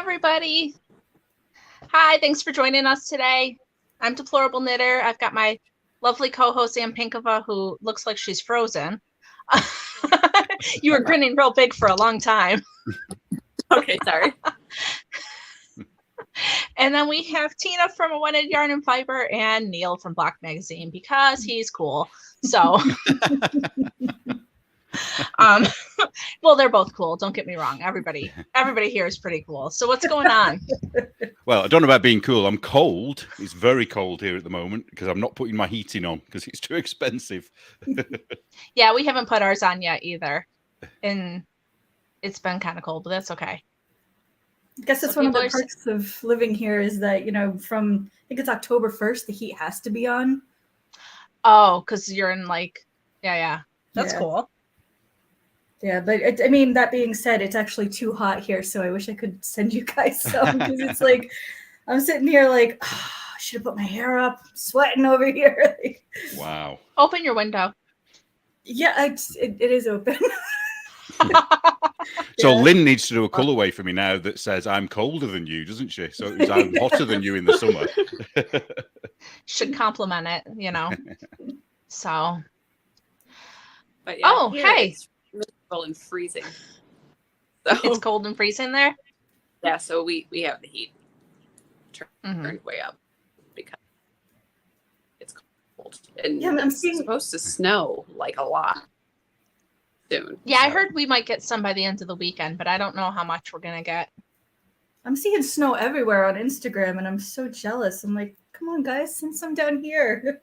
everybody. Hi, thanks for joining us today. I'm Deplorable Knitter. I've got my lovely co-host, Sam Pinkova, who looks like she's frozen. You were grinning real big for a long time. Okay, sorry. And then we have Tina from A Wanted Yarn and Fiber and Neil from Block Magazine because he's cool. So, well, they're both cool. Don't get me wrong. Everybody here is pretty cool. So what's going on? Well, I don't know about being cool. I'm cold. It's very cold here at the moment because I'm not putting my heating on because it's too expensive. Yeah, we haven't put ours on yet either. And it's been kind of cold, but that's okay. I guess that's one of the perks of living here is that, you know, from, I think it's October 1st, the heat has to be on. Oh, because you're in like, yeah. That's cool. Yeah, but I mean, that being said, it's actually too hot here, so I wish I could send you guys some because it's like, I'm sitting here like, oh, I should have put my hair up, I'm sweating over here. Wow. Open your window. Yeah, it is open. So Lynn needs to do a colorway for me now that says I'm colder than you, doesn't she? So it was, I'm hotter than you in the summer. Should compliment it, you know. So. But yeah, hey. It's really cold and freezing. So it's cold and freezing there? Yeah, so we have the heat turned way up because it's cold. And it's supposed to snow like a lot soon. Yeah, I heard we might get some by the end of the weekend, but I don't know how much we're gonna get. I'm seeing snow everywhere on Instagram, and I'm so jealous. I'm like, come on, guys, send some down here.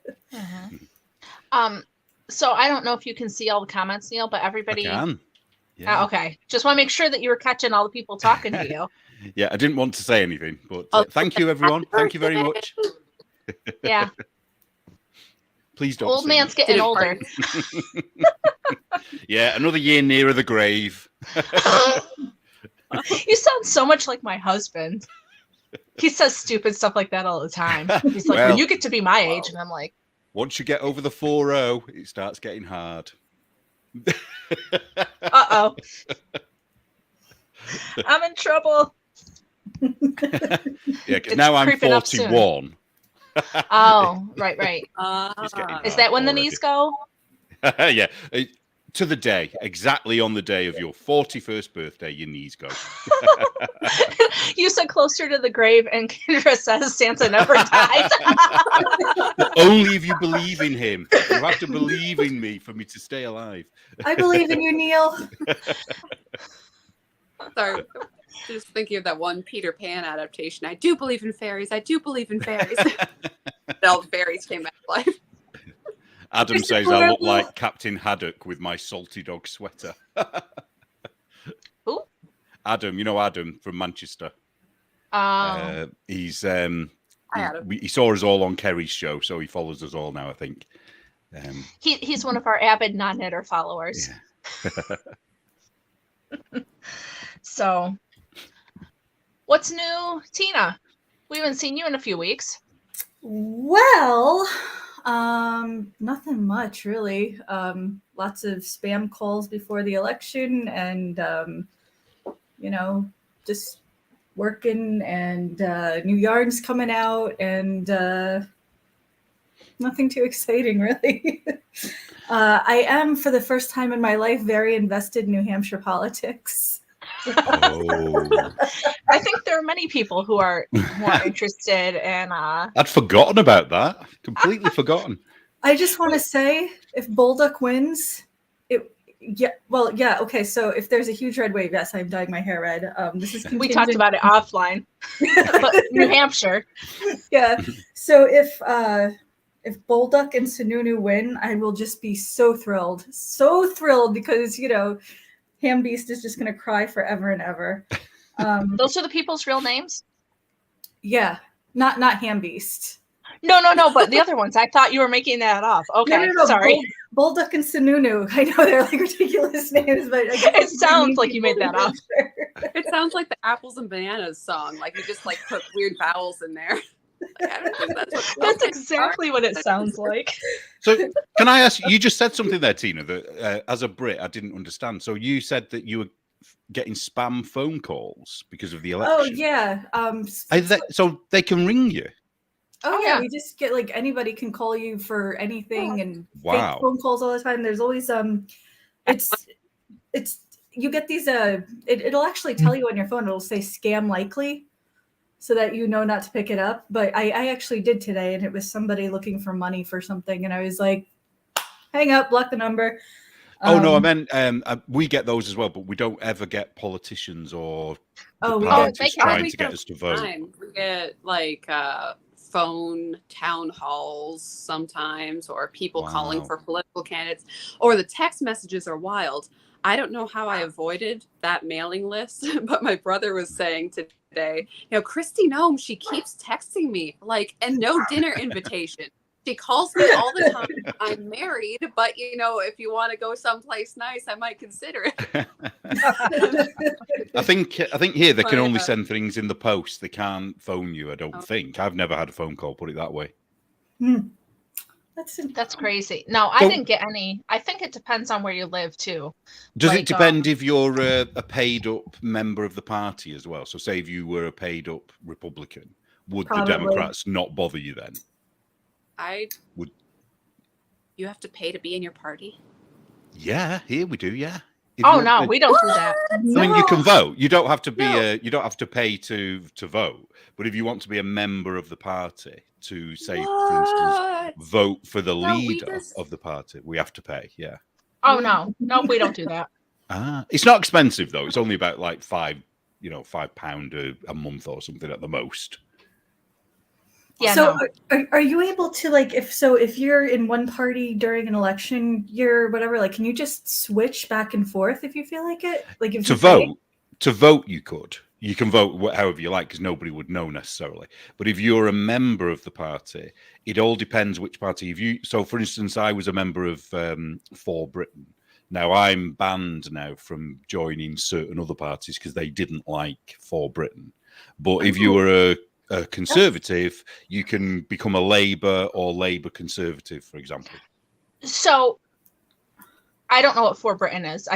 So I don't know if you can see all the comments, Neil, but everybody. I can. Yeah. Okay, just want to make sure that you were catching all the people talking to you. Yeah, I didn't want to say anything, but thank you, everyone. Thank you very much. Yeah. Please don't. Old man's getting older. Yeah, another year nearer the grave. You sound so much like my husband. He says stupid stuff like that all the time. He's like, when you get to be my age, and I'm like, once you get over the 40, it starts getting hard. Uh-oh. I'm in trouble. Yeah, because now I'm 41. Oh, right. Is that when the knees go? Yeah, to the day, exactly on the day of your 41st birthday, your knees go. You said closer to the grave, and Kendra says Santa never dies. Only if you believe in him. You have to believe in me for me to stay alive. I believe in you, Neil. Sorry. Just thinking of that one Peter Pan adaptation. I do believe in fairies. I do believe in fairies. All the fairies came back to life. Adam says I look like Captain Haddock with my salty dog sweater. Who? Adam, you know Adam from Manchester. He's he saw us all on Kerry's show, so he follows us all now, I think. He's one of our avid non-knitter followers. Yeah. So, what's new, Tina? We haven't seen you in a few weeks. Well, nothing much really. Lots of spam calls before the election, and you know, just working, and new yarns coming out, and nothing too exciting really. I am, for the first time in my life, very invested in New Hampshire politics. Oh. I think there are many people who are more interested in I'd forgotten about that. Completely forgotten. I just want to say, if Bolduc wins, okay, so if there's a huge red wave, yes, I'm dyeing my hair red. This is we talked about it offline. But New Hampshire. Yeah. So if Bolduc and Sununu win, I will just be so thrilled because, you know, Ham Beast is just going to cry forever and ever. Those are the people's real names? Yeah, not Ham Beast. No, but the other ones. I thought you were making that up. Okay, no, sorry. Bolduc and Sununu. I know they're like ridiculous names, but I guess it sounds like you made that up. It sounds like the Apples and Bananas song. Like you just like put weird vowels in there. Like, I don't think that's exactly what it sounds like. So can I ask, you just said something there, Tina, that as a Brit, I didn't understand. So you said that you were getting spam phone calls because of the Oh election? yeah. So they can ring you. Oh yeah, we just get like anybody can call you for anything and fake Wow. phone calls all the time. There's always it's you get these it'll actually tell you on your phone, it'll say scam likely so that you know not to pick it up. But I actually did today, and it was somebody looking for money for something, and I was like, hang up, block the number. Oh no, I meant we get those as well, but we don't ever get politicians or parties trying to get us to vote. We get like phone town halls sometimes, or people calling for political candidates, or the text messages are wild. I don't know how I avoided that mailing list, but my brother was saying today, Christy Nome, she keeps texting me like, and no dinner invitation. She calls me all the time. I'm married, but if you want to go someplace nice, I might consider it. I think here they can only send things in the post. They can't phone you. I don't think. I've never had a phone call. Put it that way. That's crazy. No, I didn't get any. I think it depends on where you live too. Does it depend if you're a paid up member of the party as well? So say if you were a paid up Republican, would the Democrats not bother you then? You have to pay to be in your party? Yeah, here we do. Yeah. No, we don't do that. I mean, you can vote. You don't have to be you don't have to pay to vote. But if you want to be a member of the party to say, for instance, vote for the leader of the party, we have to pay. Yeah. Oh no, we don't do that. It's not expensive though. It's only about like £5 a month or something at the most. Yeah. So are you able to if you're in one party during an election, you're whatever, like, can you just switch back and forth if you feel like it? Like if to vote, you can vote however you like because nobody would know necessarily. But if you're a member of the party, it all depends which party. So for instance, I was a member of For Britain. Now I'm banned now from joining certain other parties because they didn't like For Britain. But if you were a Conservative, you can become a Labour or Labour Conservative, for example. So I don't know what For Britain is.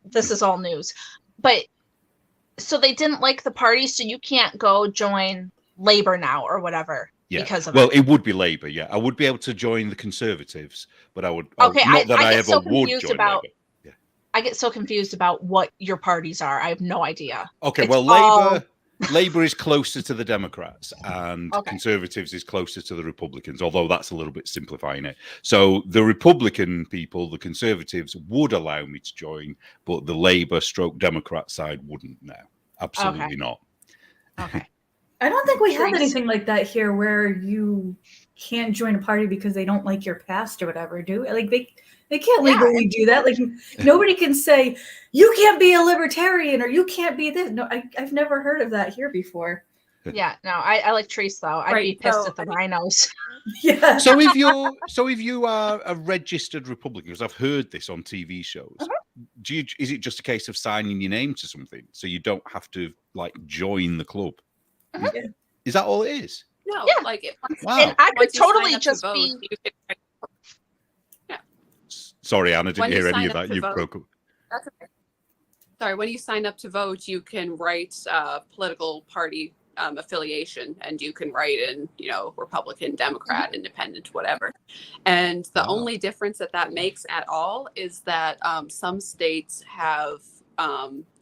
This is all news. But so they didn't like the party, so you can't go join Labour now or whatever because of it would be Labour, yeah. I would be able to join the Conservatives, but I would I get so confused about what your parties are. I have no idea. Okay, Labour is closer to the Democrats and Conservatives is closer to the Republicans, although that's a little bit simplifying it. So the Republican people, the Conservatives, would allow me to join, but the Labour/Democrat side wouldn't now. Absolutely not. Okay. I don't think we have anything like that here where you can't join a party because they don't like your past or whatever, do we? Like they can't legally do that. Like nobody can say you can't be a libertarian or you can't be this. No, I've never heard of that here before. Yeah, no, I like Treese though. I'd be pissed at the rhinos. Yeah. So if you are a registered Republican, because I've heard this on TV shows, is it just a case of signing your name to something so you don't have to like join the club? Is that all it is? No, and I could totally just be. Sorry, Anna, didn't hear any of that. You broke up. That's okay. Sorry, when you sign up to vote, you can write political party affiliation, and you can write in, Republican, Democrat, Independent, whatever. And the only difference that makes at all is that some states have,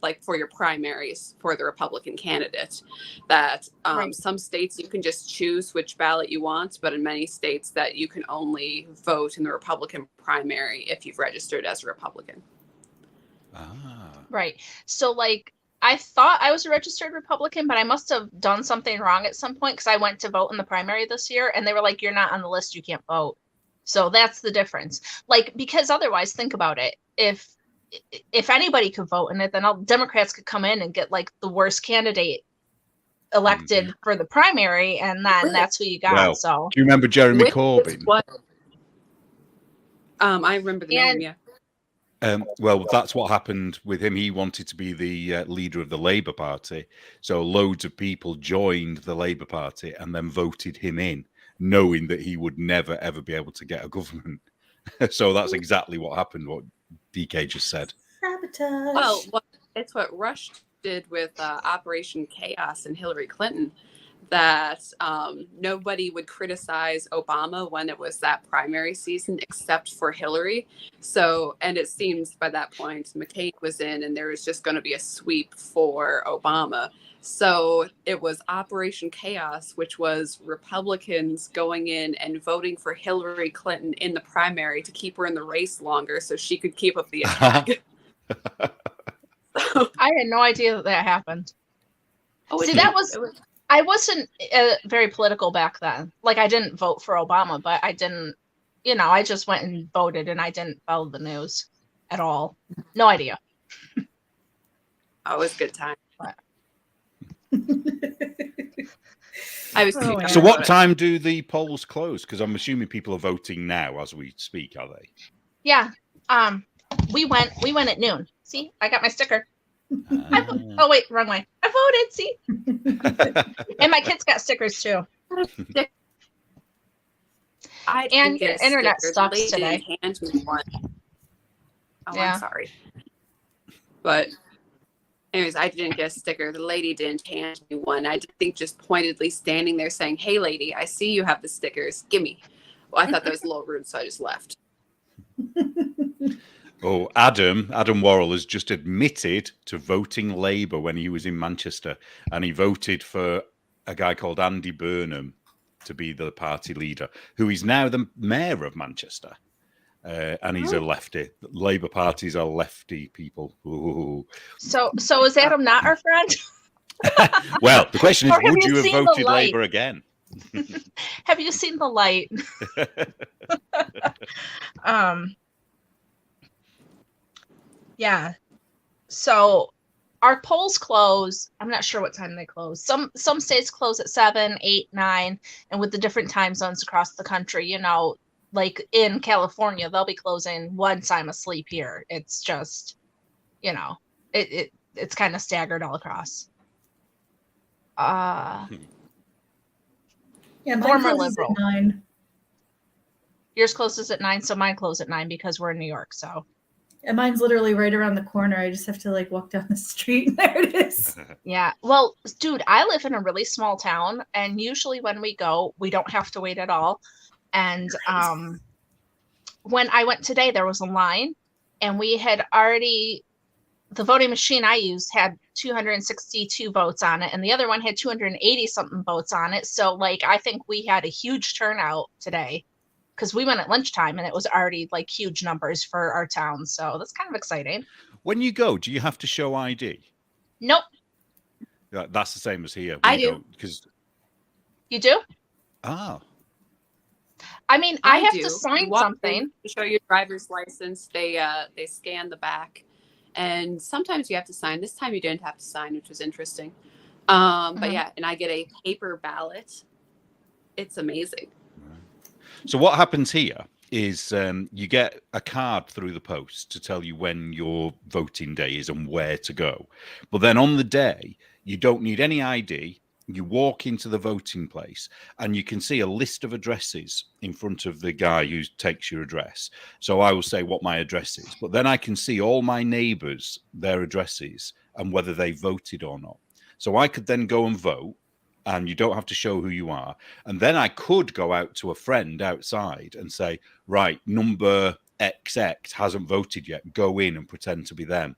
like for your primaries for the Republican candidate, that some states you can just choose which ballot you want, but in many states that you can only vote in the Republican primary if you've registered as a Republican. Right. So I thought I was a registered Republican, but I must have done something wrong at some point because I went to vote in the primary this year and they were like, you're not on the list, you can't vote. So that's the difference. Because otherwise, think about it. If anybody could vote in it, then all Democrats could come in and get the worst candidate elected for the primary, and then that's who you got. Well, so do you remember Jeremy Corbyn? I remember the name, yeah. Well, that's what happened with him. He wanted to be the leader of the Labour Party. So loads of people joined the Labour Party and then voted him in, knowing that he would never, ever be able to get a government. So that's exactly what happened, what DK just said. Sabotage. Well, what it's what Rush did with Operation Chaos and Hillary Clinton, that nobody would criticize Obama when it was that primary season except for Hillary. So, and it seems by that point McCain was in and there was just going to be a sweep for Obama. So it was Operation Chaos, which was Republicans going in and voting for Hillary Clinton in the primary to keep her in the race longer so she could keep up the attack. I had no idea that happened. Oh, see, I wasn't very political back then. Like, I didn't vote for Obama, but I didn't, I just went and voted and I didn't follow the news at all. No idea. Oh, it was a good time. But... I was too So what time do the polls close? Because I'm assuming people are voting now as we speak, are they? Yeah. We went at noon. See, I got my sticker. Oh wait, wrong way. I voted. See, and my kids got stickers too. And your internet sucks today. Hand me one. Oh, yeah. I'm sorry. But anyways, I didn't get a sticker. The lady didn't hand me one. I think just pointedly standing there saying, "Hey, lady, I see you have the stickers. Gimme." Well, I thought that was a little rude, so I just left. Oh, Adam Worrell has just admitted to voting Labour when he was in Manchester, and he voted for a guy called Andy Burnham to be the party leader, who is now the mayor of Manchester. And he's a lefty. Labour parties are lefty people. Ooh. So is Adam not our friend? Well, the question is, would you have voted Light? Labour again? Have you seen The Light? Yeah. So our polls close. I'm not sure what time they close. Some states close at 7, 8, 9, and with the different time zones across the country, like in California, they'll be closing once I'm asleep here. It's just, it's kind of staggered all across. Yeah, former liberal. At 9. Yours closes at 9, so mine closes at 9 because we're in New York. So. And mine's literally right around the corner. I just have to walk down the street and there it is. Yeah. Well, dude, I live in a really small town, and usually when we go, we don't have to wait at all. And when I went today, there was a line, and we had already, the voting machine I used had 262 votes on it, and the other one had 280 something votes on it. So I think we had a huge turnout today, because we went at lunchtime and it was already huge numbers for our town. So that's kind of exciting. When you go, do you have to show ID? Nope. That's the same as here. I do. You do? Ah. I mean, I have to sign something. To show your driver's license, they scan the back. And sometimes you have to sign. This time you didn't have to sign, which was interesting. But yeah, and I get a paper ballot. It's amazing. So what happens here is you get a card through the post to tell you when your voting day is and where to go. But then on the day, you don't need any ID. You walk into the voting place and you can see a list of addresses in front of the guy who takes your address. So I will say what my address is, but then I can see all my neighbours, their addresses, and whether they voted or not. So I could then go and vote, and you don't have to show who you are. And then I could go out to a friend outside and say, right, number XX hasn't voted yet. Go in and pretend to be them.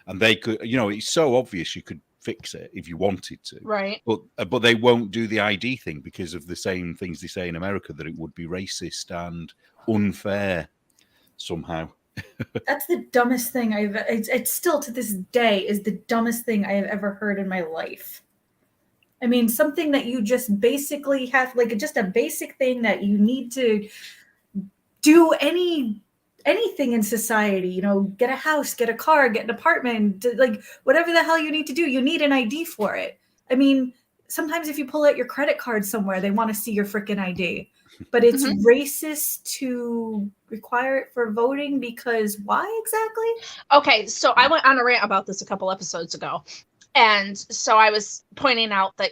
And they could, it's so obvious you could fix it if you wanted to. Right. But they won't do the ID thing because of the same things they say in America, that it would be racist and unfair somehow. That's the dumbest thing it's still to this day is the dumbest thing I have ever heard in my life. I mean, something that you just basically have, just a basic thing that you need to do anything in society, get a house, get a car, get an apartment, whatever the hell you need to do, you need an ID for it. I mean, sometimes if you pull out your credit card somewhere, they want to see your freaking ID. But it's racist to require it for voting because why exactly? Okay, so I went on a rant about this a couple episodes ago. And so I was pointing out that,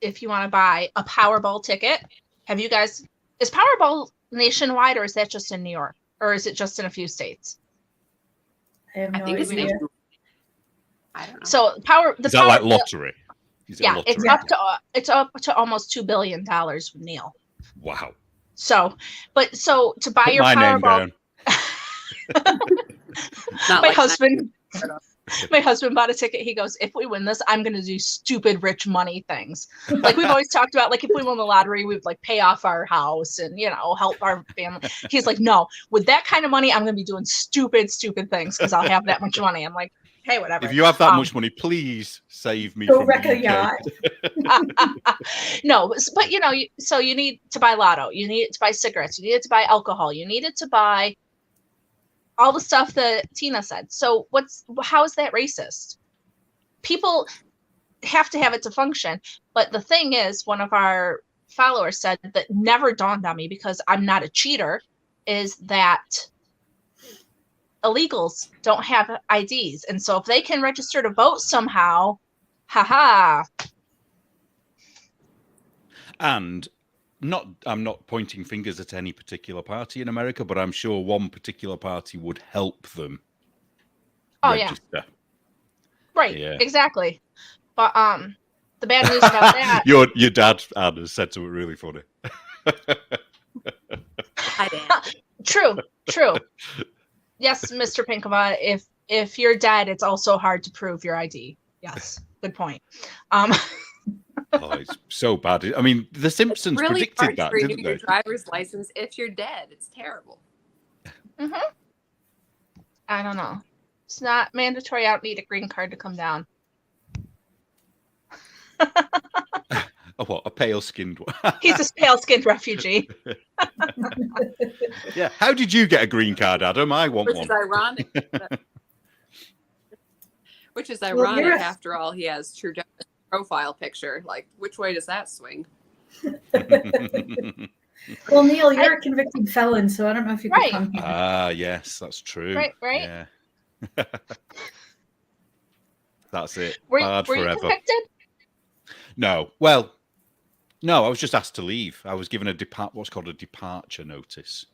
if you want to buy a Powerball ticket, is Powerball nationwide, or is that just in New York? Or is it just in a few states? I have no think it's idea. I don't know. So Is that like lottery? Yeah, it's up to almost $2 billion with Neil. Wow. So to buy Put your my name Powerball, down. my husband bought a ticket. He goes, if we win this, I'm going to do stupid rich money things. Like we've always talked about, like if we won the lottery, we'd like pay off our house and, help our family. He's like, no, with that kind of money, I'm going to be doing stupid things because I'll have that much money. I'm like, hey, whatever. If you have that much money, please save me go from wreck the a yacht. No, but so you need to buy lotto. You need to buy cigarettes. You need to buy alcohol. You needed to buy all the stuff that Tina said. So how is that racist? People have to have it to function. But the thing is, one of our followers said that never dawned on me because I'm not a cheater, is that illegals don't have IDs. And so if they can register to vote somehow, haha. And I'm not pointing fingers at any particular party in America, but I'm sure one particular party would help them register. Yeah. Right, yeah. Exactly. But the bad news about that. Your dad, Anna, said something really funny. Hi, Dan. True. Yes, Mr. Pinkova, if you're dead, it's also hard to prove your ID. Yes, good point. Oh, it's so bad. I mean, The Simpsons really predicted that, didn't they? Your driver's license if you're dead. It's terrible. I don't know. It's not mandatory. I don't need a green card to come down. A pale-skinned one. He's a pale-skinned refugee. Yeah. How did you get a green card, Adam? I want one. Which is ironic. Which is ironic. After all, he has True Justice profile picture. Like, which way does that swing? Well, Neil, you're a convicted felon, so I don't know if you can come here. Ah, yes, that's true. Right. Yeah. That's it. Were Bad you forever. convicted? No. Well, no, I was just asked to leave. I was given what's called a departure notice.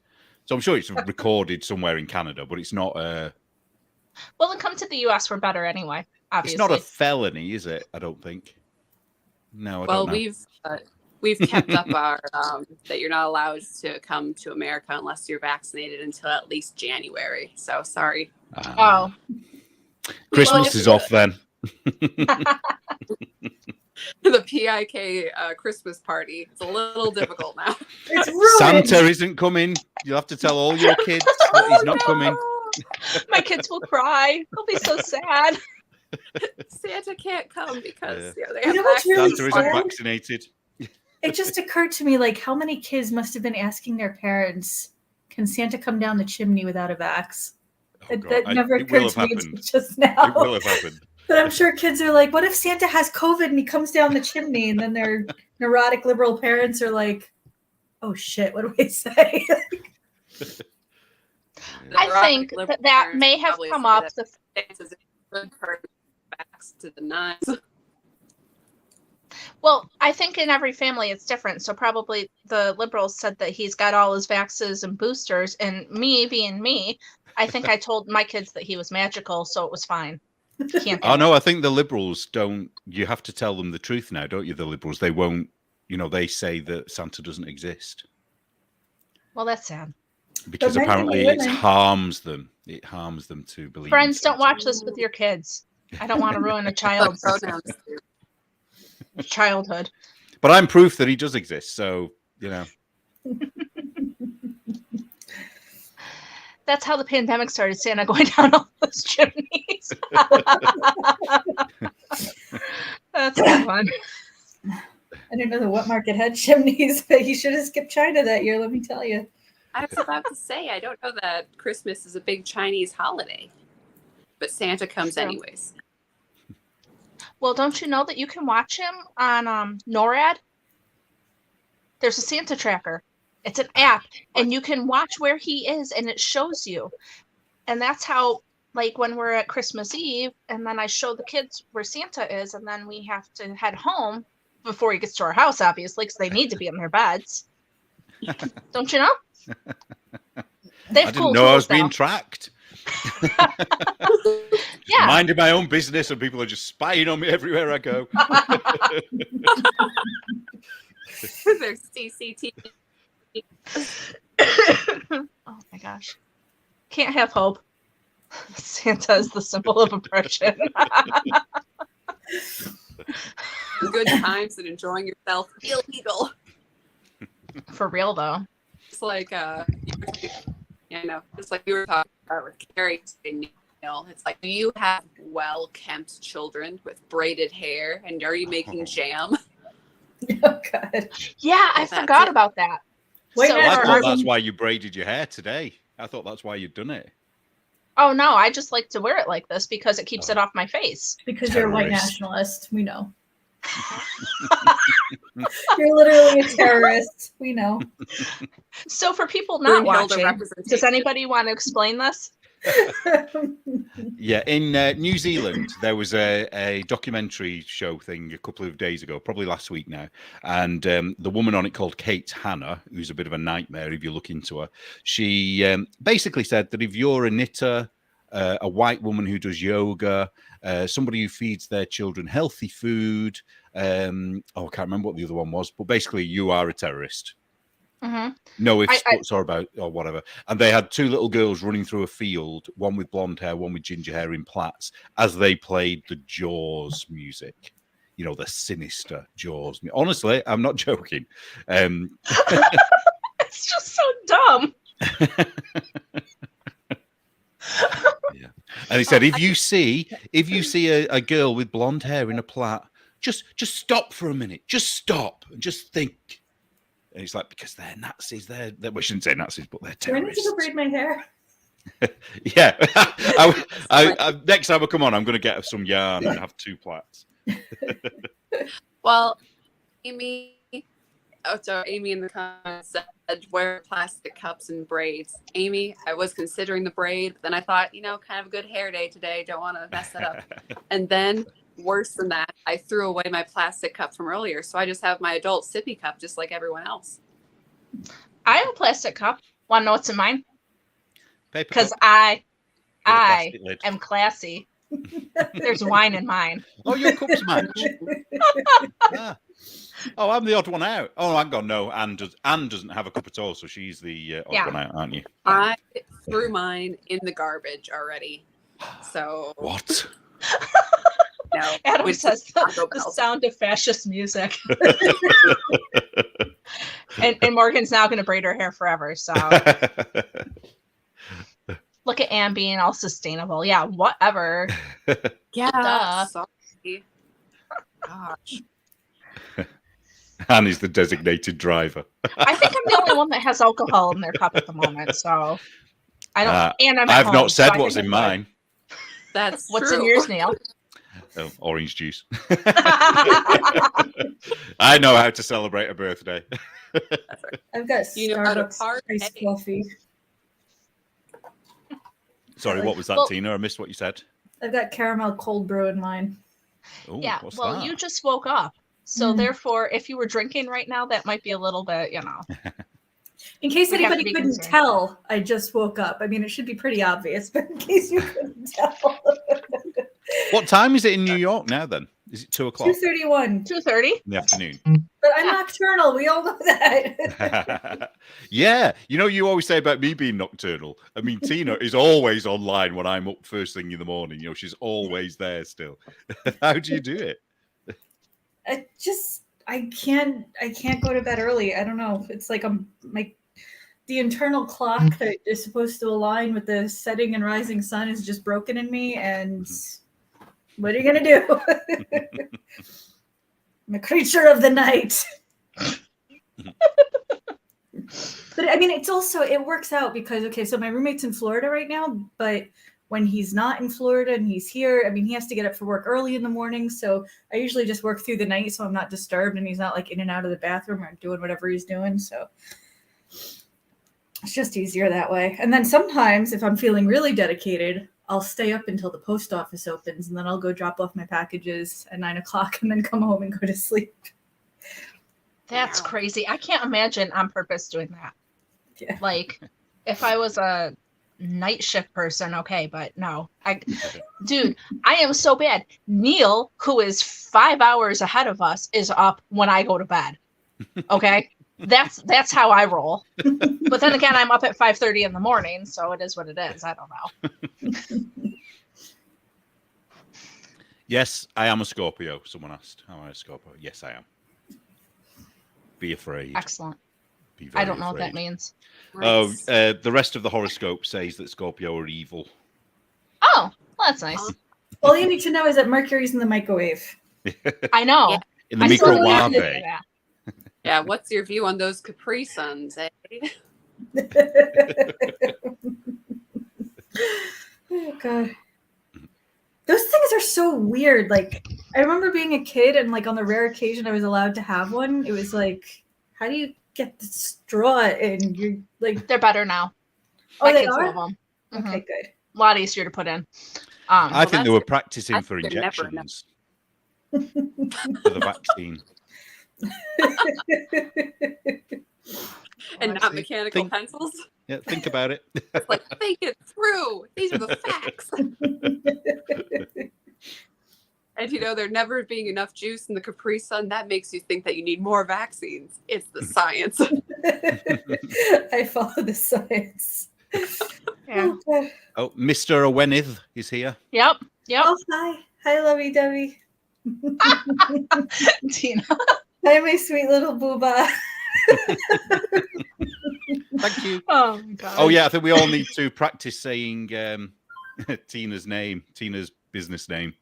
So I'm sure it's recorded somewhere in Canada, but it's not a... Well, then come to the US. We're better anyway, obviously. It's not a felony, is it? I don't think. No, I don't know. We've kept up our that you're not allowed to come to America unless you're vaccinated until at least January. So sorry. Christmas is off then. The PIK Christmas party. It's a little difficult now. It's ruined. Santa isn't coming. You'll have to tell all your kids that he's not coming. My kids will cry. They'll be so sad. Santa can't come because they You know have what's really Santa isn't sad? vaccinated. It just occurred to me, like, how many kids must have been asking their parents, can Santa come down the chimney without a vax? Oh, That never occurred to me until just now. It will have happened. But I'm sure kids are like, what if Santa has COVID and he comes down the chimney? And then their neurotic liberal parents are like, oh shit, what do I say? I think that may have come up. Well, I think in every family it's different. So probably the liberals said that he's got all his vaxes and boosters. And me being me, I think I told my kids that he was magical, so it was fine. Oh no, I think the liberals don't. You have to tell them the truth now, don't you? The liberals, they won't. They say that Santa doesn't exist. Well, that's sad. Because apparently it harms them. It harms them to believe. Friends, don't watch this with your kids. I don't want to ruin a child's childhood. But I'm proof that he does exist. So That's how the pandemic started, Santa going down all those chimneys. That's fun. I didn't know the wet market had chimneys, but he should have skipped China that year, let me tell you. I was about to say, I don't know that Christmas is a big Chinese holiday, but Santa comes anyways. Well, don't you know that you can watch him on NORAD? There's a Santa tracker. It's an app, and you can watch where he is, and it shows you. And that's how, like, when we're at Christmas Eve, and then I show the kids where Santa is, and then we have to head home before he gets to our house, obviously, because they need to be in their beds. Don't you know? I didn't know I was being tracked. Yeah. Minding my own business, and people are just spying on me everywhere I go. There's CCTV. Oh my gosh. Can't have hope. Santa is the symbol of oppression. Good times and enjoying yourself. Illegal. For real though. It's like just like we were talking about with Carrie today, Neil. It's like, do you have well-kept children with braided hair, and are you making jam? Oh God. Yeah, I That's forgot it. about that. Wait, So I Our- thought our- that's why you braided your hair today. I thought that's why you'd done it. oh no, I just like to wear it like this because it keeps Oh. it off my face. Because you're a white Terrorist. nationalist, we know. You're literally a terrorist. We know. So for people not Brunhilde watching, representation. does anybody want to explain this? Yeah, in New Zealand, there was a documentary show thing a couple of days ago, probably last week now, and the woman on it called Kate Hanna, who's a bit of a nightmare if you look into her, she basically said that if you're a knitter, a white woman who does yoga, somebody who feeds their children healthy food, I can't remember what the other one was, but basically you are a terrorist. Mm-hmm. No ifs, buts, or about, or whatever. And they had two little girls running through a field, one with blonde hair, one with ginger hair in plaits, as they played the Jaws music. You know, the sinister Jaws. Honestly, I'm not joking. It's just so dumb. Yeah. And he said, if you see a girl with blonde hair in a plait, just stop for a minute. Just stop and just think. And it's like, because they're Nazis. We shouldn't say Nazis, but they're Do I need to terrorists. go braid my hair? Yeah. Next time I come on, I'm going to get some yarn and have two plaits. Well, Amy in the comments said, wear plastic cups and braids. Amy, I was considering the braid, but then I thought, kind of a good hair day today. Don't want to mess that up. And then, worse than that, I threw away my plastic cup from earlier. So I just have my adult sippy cup, just like everyone else. I have a plastic cup. Want to know what's in mine? Paper Because cup I with a plastic lid. am classy. There's wine in mine. Oh, your cups match. Ah. Oh, I'm the odd one out. Oh, hang on, no. Anne doesn't have a cup at all, so she's the odd one out, aren't you? I threw mine in the garbage already. So What? no. Adam Which says is Taco the Bell. sound of fascist music. and Morgan's now going to braid her hair forever. So look at Anne being all sustainable. Yeah, whatever. Yeah. Duh. Sorry. Gosh. Anne is the designated driver. I think I'm the only one that has alcohol in their cup at the moment. So I don't. And I'm at I've home, not so said I what's think in I'm good. mine. That's What's true. in yours, Neil? Oh, orange juice. I know how to celebrate a birthday. I've got You know how to Starbucks iced parlay. coffee. Sorry, what was that, Well- Tina? I missed what you said. I've got caramel cold brew in mine. Oh, Yeah. what's Well, that? you just woke up. So Mm. therefore, if you were drinking right now, that might be a little bit, In case We have to anybody be couldn't concerned. tell, I just woke up. I mean, it should be pretty obvious, but in case you couldn't tell. What time is it in New York now, then? Is it 2 o'clock 2:31. 2:30. in the afternoon? But I'm Yeah. nocturnal. We all know that. Yeah. You always say about me being nocturnal. I mean, Tina is always online when I'm up first thing in the morning. She's always there still. How do you do it? I can't go to bed early. I don't know. It's like the internal clock that is supposed to align with the setting and rising sun is just broken in me, and what are you gonna do? I'm a creature of the night. But I mean, it works out because, okay, so my roommate's in Florida right now, but when he's not in Florida and he's here, I mean, he has to get up for work early in the morning. So I usually just work through the night so I'm not disturbed and he's not like in and out of the bathroom or doing whatever he's doing. So it's just easier that way. And then sometimes if I'm feeling really dedicated, I'll stay up until the post office opens and then I'll go drop off my packages at 9 o'clock and then come home and go to sleep. That's Wow. crazy. I can't imagine on purpose doing that. Yeah. Like, if I was a night shift person, okay, but no. Dude, I am so bad. Neil, who is 5 hours ahead of us, is up when I go to bed. Okay? That's how I roll. But then again, I'm up at 5:30 in the morning, so it is what it is. I don't know. Yes, I am a Scorpio. Someone asked, am I a Scorpio? Yes, I am. Be afraid. Excellent. Be very I don't know afraid. what that means. Oh, the rest of the horoscope says that Scorpio are evil. Oh, well, that's nice. All you need to know is that Mercury's in the microwave. I know. Yeah. In the I still don't microwave. know that. Yeah, what's your view on those Capri Suns, eh? Oh God. Those things are so weird. Like, I remember being a kid and like on the rare occasion I was allowed to have one, it was like, how do you get the straw in? You're like, They're better now. oh, My they kids are? love them. Okay, good. A lot easier to put in. I think they were that's- practicing for they're never injections for the vaccine. And not mechanical pencils. Yeah, think about it. It's like, think it through. These are the facts. And there never being enough juice in the Capri Sun, that makes you think that you need more vaccines. It's the science. I follow the science. Yeah. Oh, Mr. Owenith is here. Yep. Oh, hi. Hi, lovey dovey. Tina. Hi, my sweet little booba. Thank you. Oh my God. Oh yeah, I think we all need to practice saying Tina's name, Tina's business name.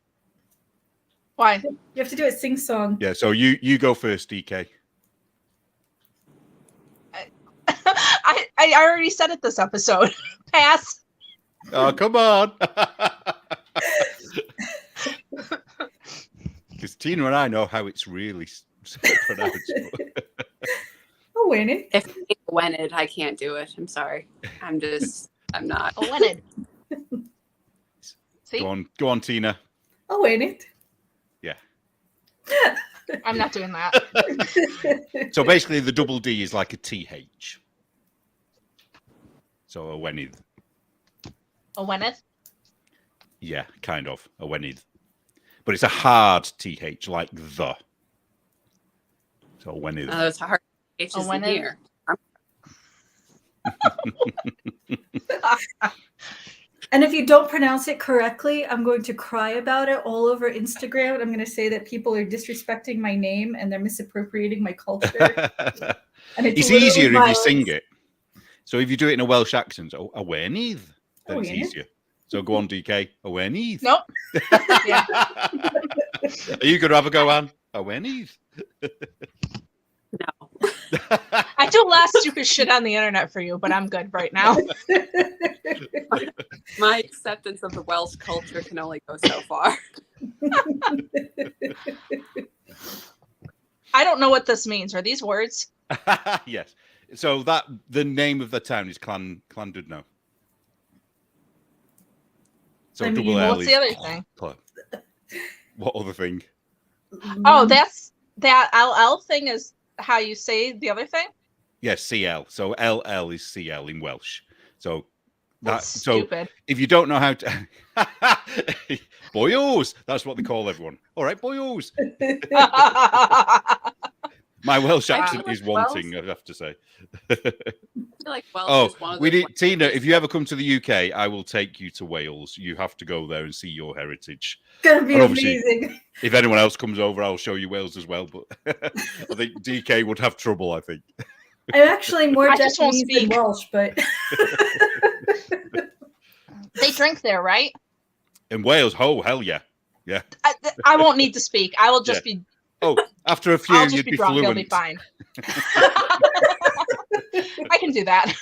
Why? You have to do it sing song. Yeah, so you go first, DK. I already said it this episode. Pass. Oh, come on. Because Tina and I know how it's really pronounced. Oh, Winnie. If it's Wened, I can't do it. I'm sorry. I'm not. Oh, Leonard. See? Go on, Tina. Oh, Winnie. Yeah. I'm not doing that. So basically, the double D is like a TH. So a Wenid. A Weneth? Yeah, kind of a Wenid. But it's a hard TH, like the. So Wenid. Those hard H's in here. And if you don't pronounce it correctly, I'm going to cry about it all over Instagram. I'm going to say that people are disrespecting my name and they're misappropriating my culture. And it's easier if you sing it. So if you do it in a Welsh accent, Awenid, then it's easier. So go on, DK. Awenid. Nope. Yeah. Are you going to have a go, Anne? Awenid. No. I do a lot of stupid shit on the internet for you, but I'm good right now. My acceptance of the Welsh culture can only go so far. I don't know what this means. Are these words? Yes. So the name of the town is Llandudno. So I mean, double L what's is the other thing? What other thing? Oh, that LL thing is how you say the other thing? Yes, CL. So LL is CL in Welsh. So That's stupid. If you don't know how to boyos, that's what they call everyone. All right, boyos. My Welsh accent is wanting, I have to say. I feel like Welsh is one of those Tina, if you ever come to the UK, I will take you to Wales. You have to go there and see your heritage. Gonna be amazing. If anyone else comes over, I'll show you Wales as well. But I think DK would have trouble, I think. I'm actually more Japanese than Welsh, but they drink there, right? In Wales, oh hell yeah. Yeah. I won't need to speak. I will just be. Oh, after a few, I'll just you'd be be drunk. fluent. You'll be fine. I can do that.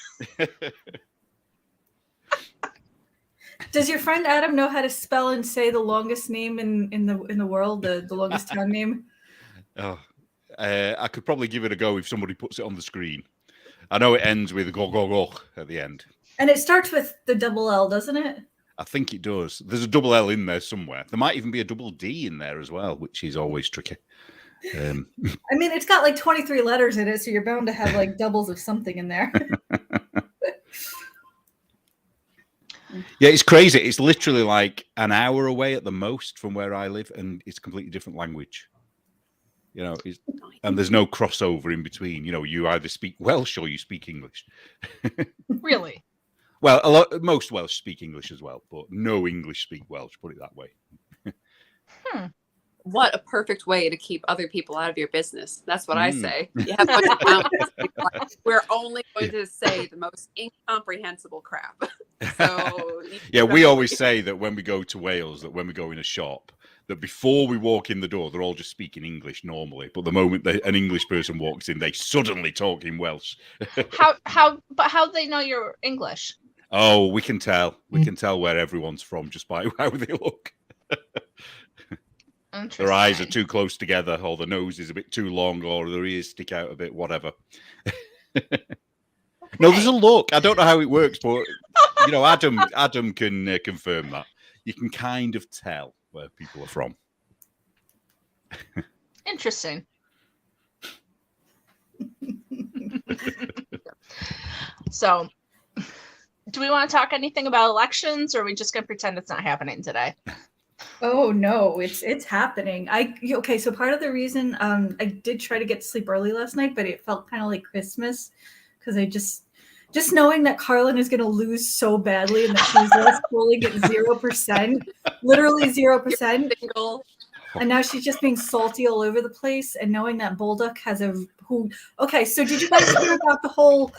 Does your friend Adam know how to spell and say the longest name in the world, the longest town name? Oh, I could probably give it a go if somebody puts it on the screen. I know it ends with go go go at the end. And it starts with the double L, doesn't it? I think it does. There's a double L in there somewhere. There might even be a double D in there as well, which is always tricky. I mean, it's got like 23 letters in it, so you're bound to have like doubles of something in there. Yeah, it's crazy. It's literally like an hour away at the most from where I live, and it's a completely different language. You know, and there's no crossover in between. You know, you either speak Welsh or you speak English. Really? Well, most Welsh speak English as well, but no English speak Welsh. Put it that way. What a perfect way to keep other people out of your business. That's what I say. You have a bunch of mountains, we're only going to say the most incomprehensible crap. So yeah, we always say that when we go to Wales, that when we go in a shop, that before we walk in the door, they're all just speaking English normally. But the moment an English person walks in, they suddenly talk in Welsh. How do they know you're English? Oh, we can tell. We can tell where everyone's from just by how they look. Their eyes are too close together, or the nose is a bit too long, or their ears stick out a bit, whatever. Okay. No, there's a look. I don't know how it works, but you know, Adam can confirm that. You can kind of tell where people are from. Interesting. So, do we want to talk anything about elections, or are we just going to pretend it's not happening today? Oh no, it's happening. Okay, so part of the reason I did try to get to sleep early last night, but it felt kind of like Christmas because I just knowing that Carlin is going to lose so badly and that she's last polling at 0%, literally 0%. And now she's just being salty all over the place. And knowing that Bolduc has okay, so did you guys hear about the whole,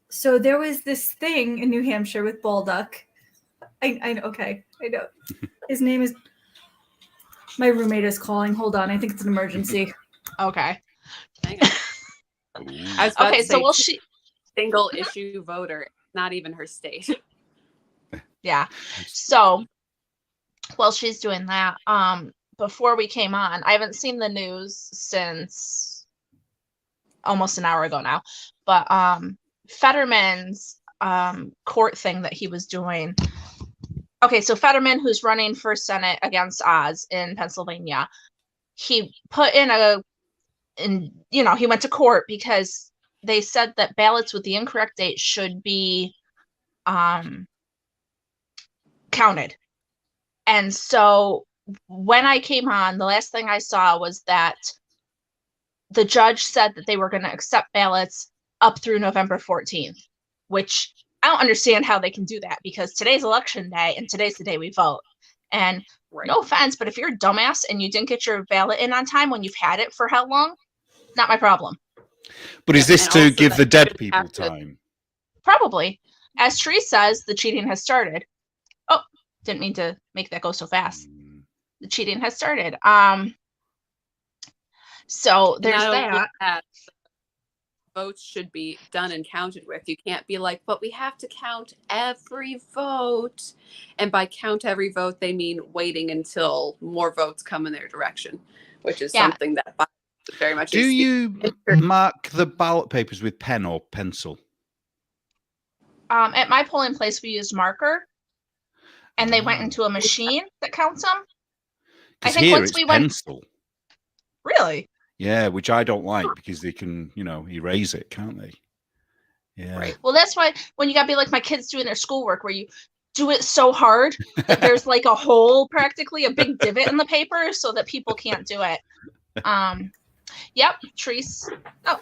so there was this thing in New Hampshire with Bolduc. I know. His name is, my roommate is calling. Hold on. I think it's an emergency. Okay. Okay, so will she? Single issue voter, not even her state. Yeah. So, while she's doing that, before we came on, I haven't seen the news since almost an hour ago now, but Fetterman's court thing that he was doing. Okay, so Fetterman, who's running for Senate against Oz in Pennsylvania, he put he went to court because they said that ballots with the incorrect date should be counted. And so when I came on, the last thing I saw was that the judge said that they were going to accept ballots up through November 14th, which I don't understand how they can do that because today's election day and today's the day we vote. And no offense, but if you're a dumbass and you didn't get your ballot in on time when you've had it for how long, not my problem. But is this to give the dead people time? Probably. As Therese says, the cheating has started. Oh, didn't mean to make that go so fast. The cheating has started. So there's that. Votes should be done and counted with. You can't be like, but we have to count every vote. And by count every vote, they mean waiting until more votes come in their direction, which is something that very much. Do you mark the ballot papers with pen or pencil? At my polling place, we used marker, and they went into a machine that counts them. I think here once we went pencil. Really? Yeah, which I don't like because they can, erase it, can't they? Yeah. Right. Well, that's why when you got to be like my kids doing their schoolwork, where you do it so hard that there's like a hole, practically a big divot in the paper, so that people can't do it. Yep, Therese. Oh,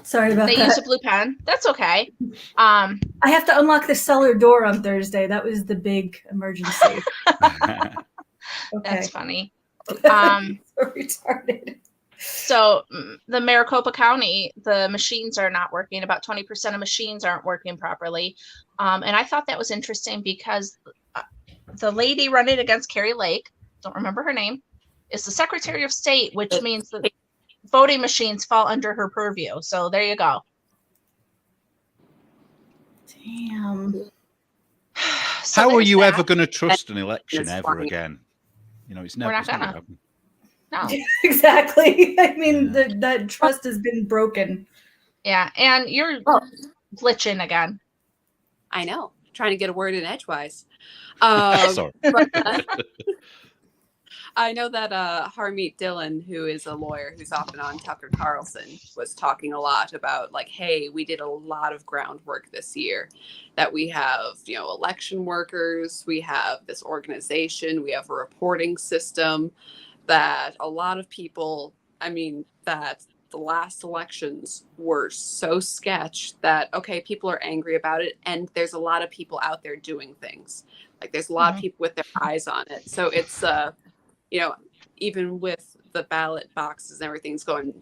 sorry about that. They use a blue pen. That's okay. I have to unlock the cellar door on Thursday. That was the big emergency. Okay. That's funny. So retarded. So the Maricopa County, the machines are not working. About 20% of machines aren't working properly. And I thought that was interesting because the lady running against Carrie Lake, don't remember her name, is the Secretary of State, which means that voting machines fall under her purview. So there you go. Damn. So how are you ever going to trust an election ever again? It's never going to happen. No. Exactly. I mean, that trust has been broken. Yeah, and you're glitching again. I know. Trying to get a word in edgewise. Sorry. I know that Harmeet Dillon, who is a lawyer who's often on Tucker Carlson, was talking a lot about like, hey, we did a lot of groundwork this year, that we have, election workers, we have this organization, we have a reporting system, that a lot of people, that the last elections were so sketch that, okay, people are angry about it. And there's a lot of people out there doing things. Like there's a lot of people with their eyes on it. So it's, even with the ballot boxes and everything's going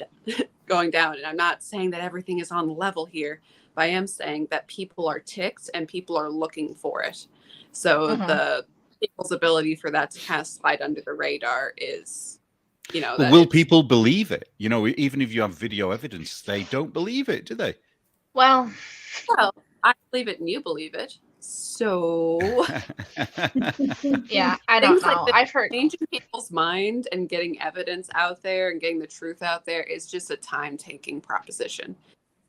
down. And I'm not saying that everything is on the level here, but I am saying that people are ticked and people are looking for it. So the people's ability for that to kind of slide under the radar is, But will people believe it? Even if you have video evidence, they don't believe it, do they? Well, I believe it and you believe it. So yeah, I don't know. Like I've heard changing people's mind and getting evidence out there and getting the truth out there is just a time-taking proposition.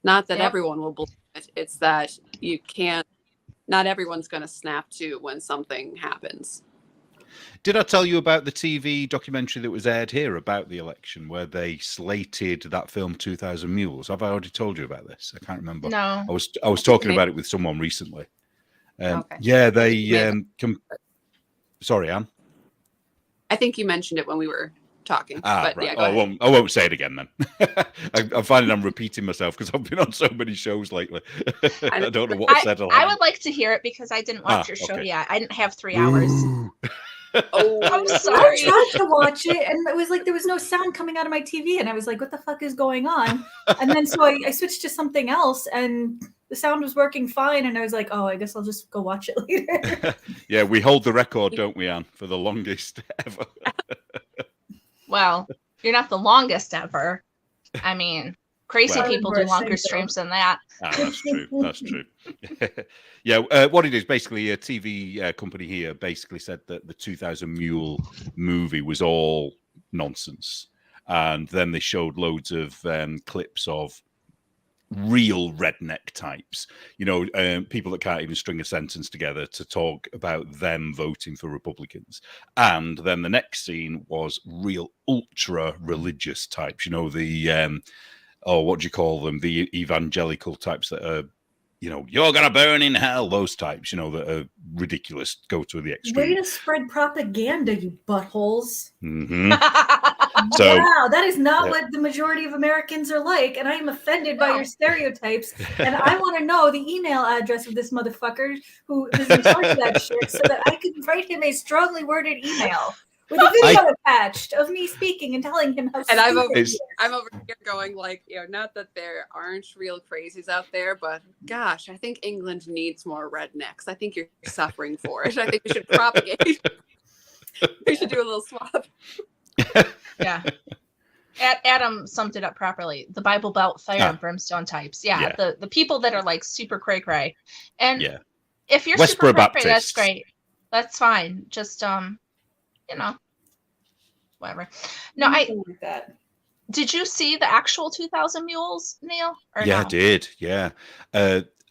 Not that everyone will believe it. It's that you can't. Not everyone's going to snap to when something happens. Did I tell you about the TV documentary that was aired here about the election, where they slated that film 2000 Mules? Have I already told you about this? I can't remember. No. I was talking about it with someone recently. Okay. Yeah, they sorry, Anne. I think you mentioned it when we were talking. But right. Yeah, I won't say it again then. I'm finding I'm repeating myself because I've been on so many shows lately. I don't know what I said. I would like to hear it because I didn't watch your show yet. I didn't have 3 hours. Oh, I'm sorry. I tried to watch it, and it was like there was no sound coming out of my TV, and I was like, "What the fuck is going on?" And then so I switched to something else, and the sound was working fine, and I was like, "Oh, I guess I'll just go watch it later." Yeah, we hold the record, don't we, Anne, for the longest ever? Well, you're not the longest ever. I mean, crazy people do longer streams than that. That's true. That's true. Yeah, what it is, basically, a TV company here basically said that the 2000 Mule movie was all nonsense. And then they showed loads of clips of real redneck types, people that can't even string a sentence together, to talk about them voting for Republicans. And then the next scene was real ultra religious types, the what do you call them? The evangelical types that are, you're gonna burn in hell. Those types, that are ridiculous, go to the extreme. Way to spread propaganda, you buttholes. So, wow, that is not what the majority of Americans are like, and I am offended by your stereotypes. And I want to know the email address of this motherfucker who is in charge of that shit, so that I can write him a strongly worded email with a video attached of me speaking and telling him how. And I'm over here going like, not that there aren't real crazies out there, but gosh, I think England needs more rednecks. I think you're suffering for it. I think we should propagate. We should do a little swap. Yeah. Adam summed it up properly. The Bible Belt fire and brimstone types. Yeah. The people that are like super cray cray. And if you're super cray cray, that's great. That's fine. Just whatever. No, I like that. Did you see the actual 2000 Mules, Neil? I did. Yeah.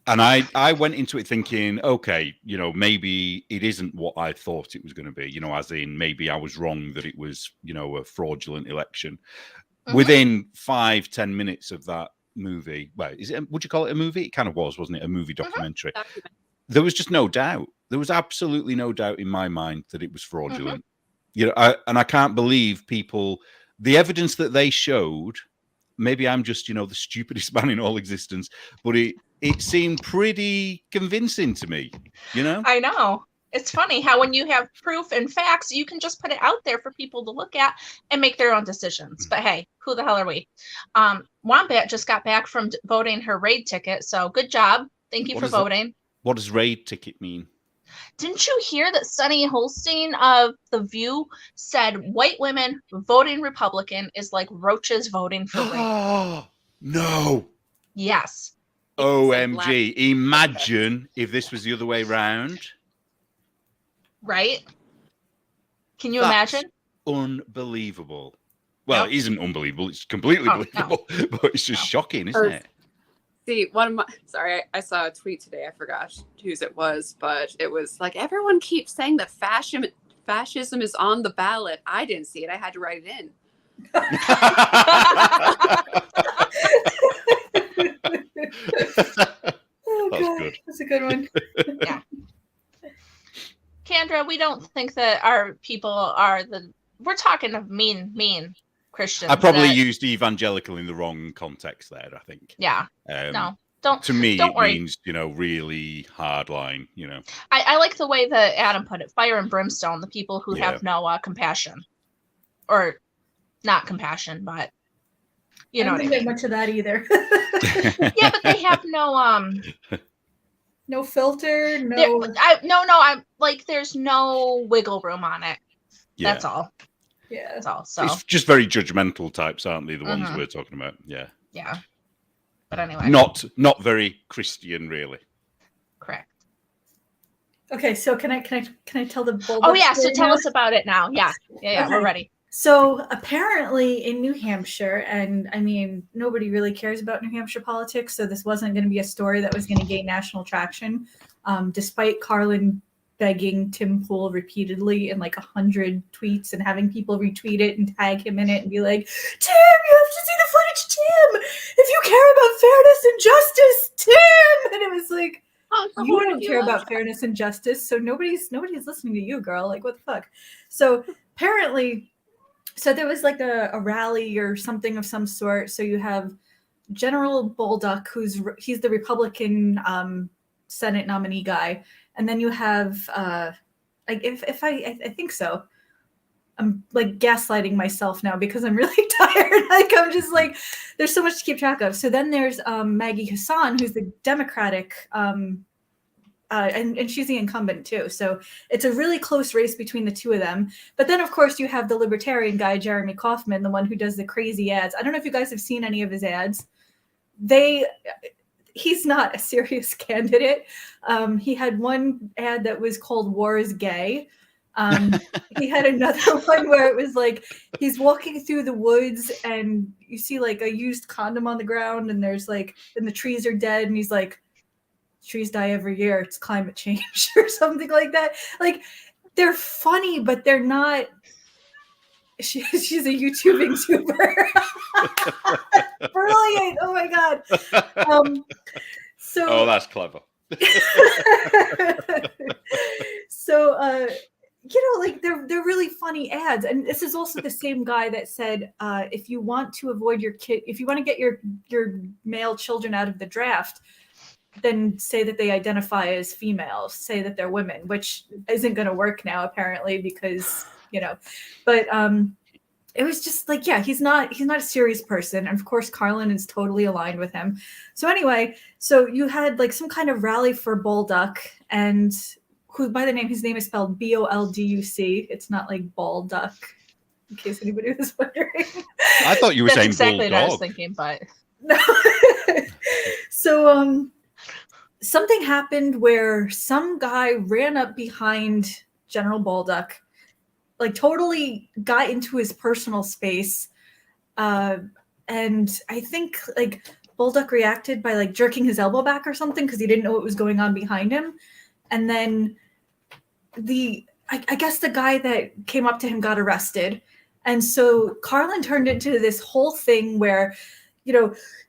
And I went into it thinking, okay, maybe it isn't what I thought it was going to be, as in maybe I was wrong that it was, a fraudulent election. Within 5-10 minutes of that movie, would you call it a movie? It kind of was, wasn't it? A movie documentary. There was just no doubt. There was absolutely no doubt in my mind that it was fraudulent. And I can't believe people, the evidence that they showed, maybe I'm just, the stupidest man in all existence, but it seemed pretty convincing to me, I know. It's funny how when you have proof and facts, you can just put it out there for people to look at and make their own decisions. But hey, who the hell are we? Wombat just got back from voting her raid ticket. So good job. Thank you for voting. What does raid ticket mean? Didn't you hear that Sunny Holstein of The View said white women voting Republican is like roaches voting for raid? Oh, no. Yes. OMG. Imagine if this was the other way around. Right? Can you imagine? Unbelievable. Well, it isn't unbelievable. It's completely believable. No. But it's just shocking, isn't it? See, I saw a tweet today. I forgot whose it was, but it was like, everyone keeps saying that fascism is on the ballot. I didn't see it. I had to write it in. Oh, That's God. good. That's a good one. Yeah. Kendra, we don't think that our people are we're talking of mean Christians. I probably used evangelical in the wrong context there, I think. Yeah. No, don't. To me, don't it worry. means, really hard line, I like the way that Adam put it, fire and brimstone, the people who have no compassion. Or not compassion, but you know what I don't mean. get much of that either. Yeah, but they have no filter, no. I'm like, there's no wiggle room on it. Yeah. That's all. Yeah, that's all. So it's just very judgmental types, aren't they? The ones we're talking about. Yeah. Yeah. But anyway, not very Christian, really. Correct. Okay, so can I tell the bulldog? Oh yeah, so tell us about it now. Yeah, okay. We're ready. So apparently in New Hampshire, and I mean, nobody really cares about New Hampshire politics, so this wasn't going to be a story that was going to gain national traction, despite Carlin begging Tim Pool repeatedly in like 100 tweets and having people retweet it and tag him in it and be like, Tim, you have to see the footage, Tim! If you care about fairness and justice, Tim! And it was like, you don't care about fairness and justice, so nobody's listening to you, girl. Like, what the fuck? So apparently... So there was like a rally or something of some sort. So you have General Bolduc, he's the Republican Senate nominee guy, and then you have like I think so. I'm like gaslighting myself now because I'm really tired. Like I'm just like, there's so much to keep track of. So then there's Maggie Hassan, who's the Democratic. And she's the incumbent too. So it's a really close race between the two of them. But then, of course, you have the libertarian guy, Jeremy Kauffman, the one who does the crazy ads. I don't know if you guys have seen any of his ads. He's not a serious candidate. He had one ad that was called War is Gay. He had another one where it was like he's walking through the woods and you see like a used condom on the ground and there's like, and the trees are dead. And he's like, trees die every year, it's climate change or something like that. Like they're funny, but they're not. She's a YouTubing tuber. Brilliant. Oh my God. Oh, that's clever. So like they're really funny ads. And this is also the same guy that said if you want to avoid if you want to get your male children out of the draft, then say that they identify as female, say that they're women, which isn't going to work now apparently because, but it was just like, yeah, he's not a serious person. And of course, Carlin is totally aligned with him. So anyway, so you had like some kind of rally for Bolduc and who his name is spelled Bolduc. It's not like Balduck, in case anybody was wondering. I thought you were saying exactly bulldog. What I was thinking, but no. So, something happened where some guy ran up behind General Bolduc, like totally got into his personal space. And I think like Bolduc reacted by like jerking his elbow back or something because he didn't know what was going on behind him. And then I guess the guy that came up to him got arrested. And so Carlin turned into this whole thing where,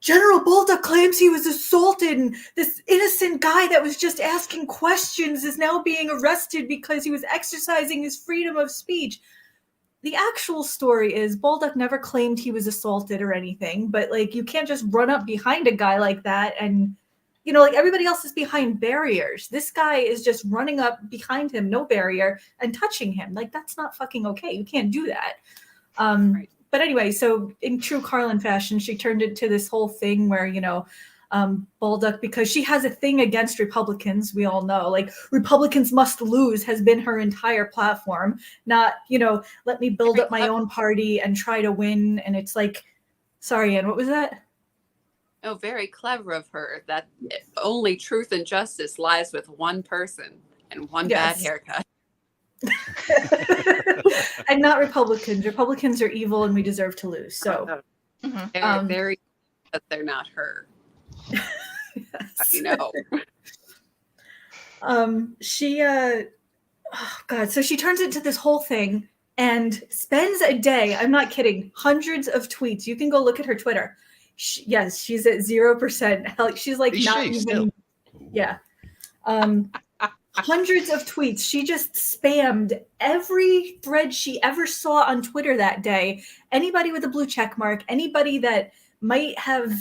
General Bolduc claims he was assaulted and this innocent guy that was just asking questions is now being arrested because he was exercising his freedom of speech. The actual story is Bolduc never claimed he was assaulted or anything, but like you can't just run up behind a guy like that and, like everybody else is behind barriers. This guy is just running up behind him, no barrier, and touching him. Like that's not fucking okay. You can't do that. Right. But anyway, so in true Carlin fashion, she turned it to this whole thing where, Bolduc, because she has a thing against Republicans, we all know, like Republicans must lose has been her entire platform, not, let me build up my own party and try to win. And it's like, sorry, Ann, what was that? Oh, very clever of her that only truth and justice lies with one person and one bad haircut. And not Republicans. Republicans are evil and we deserve to lose. So they're very, but they're not her. Yes. You know. She oh God. So she turns into this whole thing and spends a day, I'm not kidding, hundreds of tweets. You can go look at her Twitter. Yes, she's at 0%. She's like not even still? Yeah. Hundreds of tweets. She just spammed every thread she ever saw on Twitter that day. Anybody with a blue check mark, anybody that might have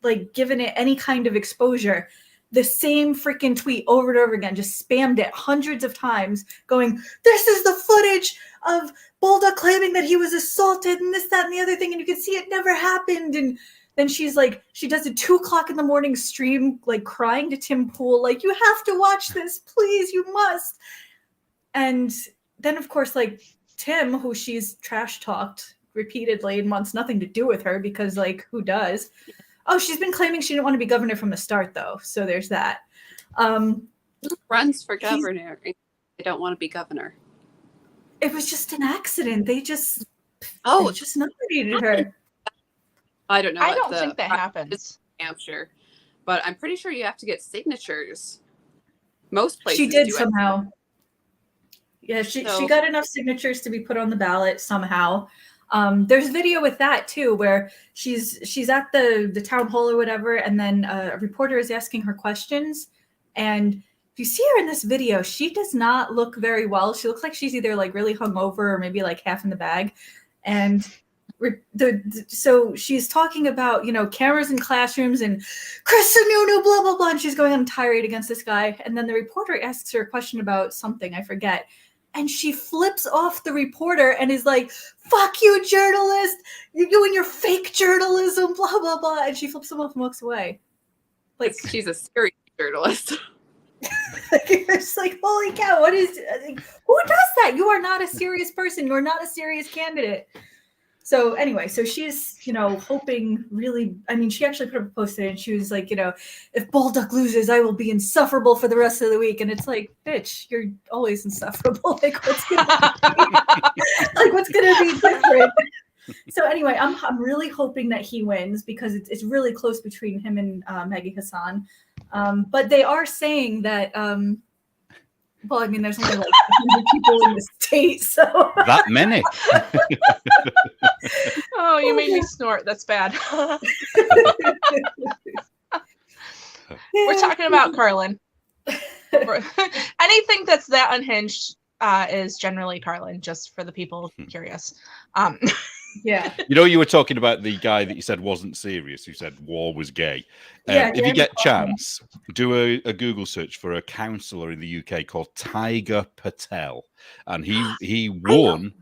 like given it any kind of exposure, the same freaking tweet over and over again, just spammed it hundreds of times, going, this is the footage of Bulldog claiming that he was assaulted and this, that, and the other thing, and you can see it never happened. And then she's like, she does a 2:00 in the morning stream, like crying to Tim Pool, like, you have to watch this, please, you must. And then, of course, like Tim, who she's trash talked repeatedly and wants nothing to do with her because, like, who does? Oh, she's been claiming she didn't want to be governor from the start, though. So there's that. Who runs for governor? They don't want to be governor. It was just an accident. They just nominated her. I don't know. I don't think that happens. Hampshire, but I'm pretty sure you have to get signatures. Most places she did somehow. Yeah, she got enough signatures to be put on the ballot somehow. There's video with that too, where she's at the town hall or whatever, and then a reporter is asking her questions, and if you see her in this video, she does not look very well. She looks like she's either like really hungover or maybe like half in the bag, and so she's talking about, you know, cameras in classrooms and Chris Sununu, blah blah blah, and she's going on a tirade against this guy, and then the reporter asks her a question about something, I forget. And she flips off the reporter and is like, fuck you, journalist. You're doing your fake journalism, blah, blah, blah. And she flips him off and walks away. Like, she's a serious journalist. It's like, holy cow, what is, like, who does that? You are not a serious person. You're not a serious candidate. So anyway, so she's, you know, hoping really, I mean, she actually put up a post today and she was like, you know, if Baldock loses, I will be insufferable for the rest of the week. And it's like, bitch, you're always insufferable. Like, what's gonna be different? So anyway, I'm really hoping that he wins because it's really close between him and Maggie Hassan. But they are saying that, well, I mean, there's only like 100 people in the state, so that many. Oh, you made me snort. That's bad. We're talking about Carlin. Anything that's that unhinged is generally Carlin, just for the people curious. Yeah. You know, you were talking about the guy that you said wasn't serious, who said war was gay. Yeah, if you get a chance, do a Google search for a councillor in the UK called Tiger Patel. And he won.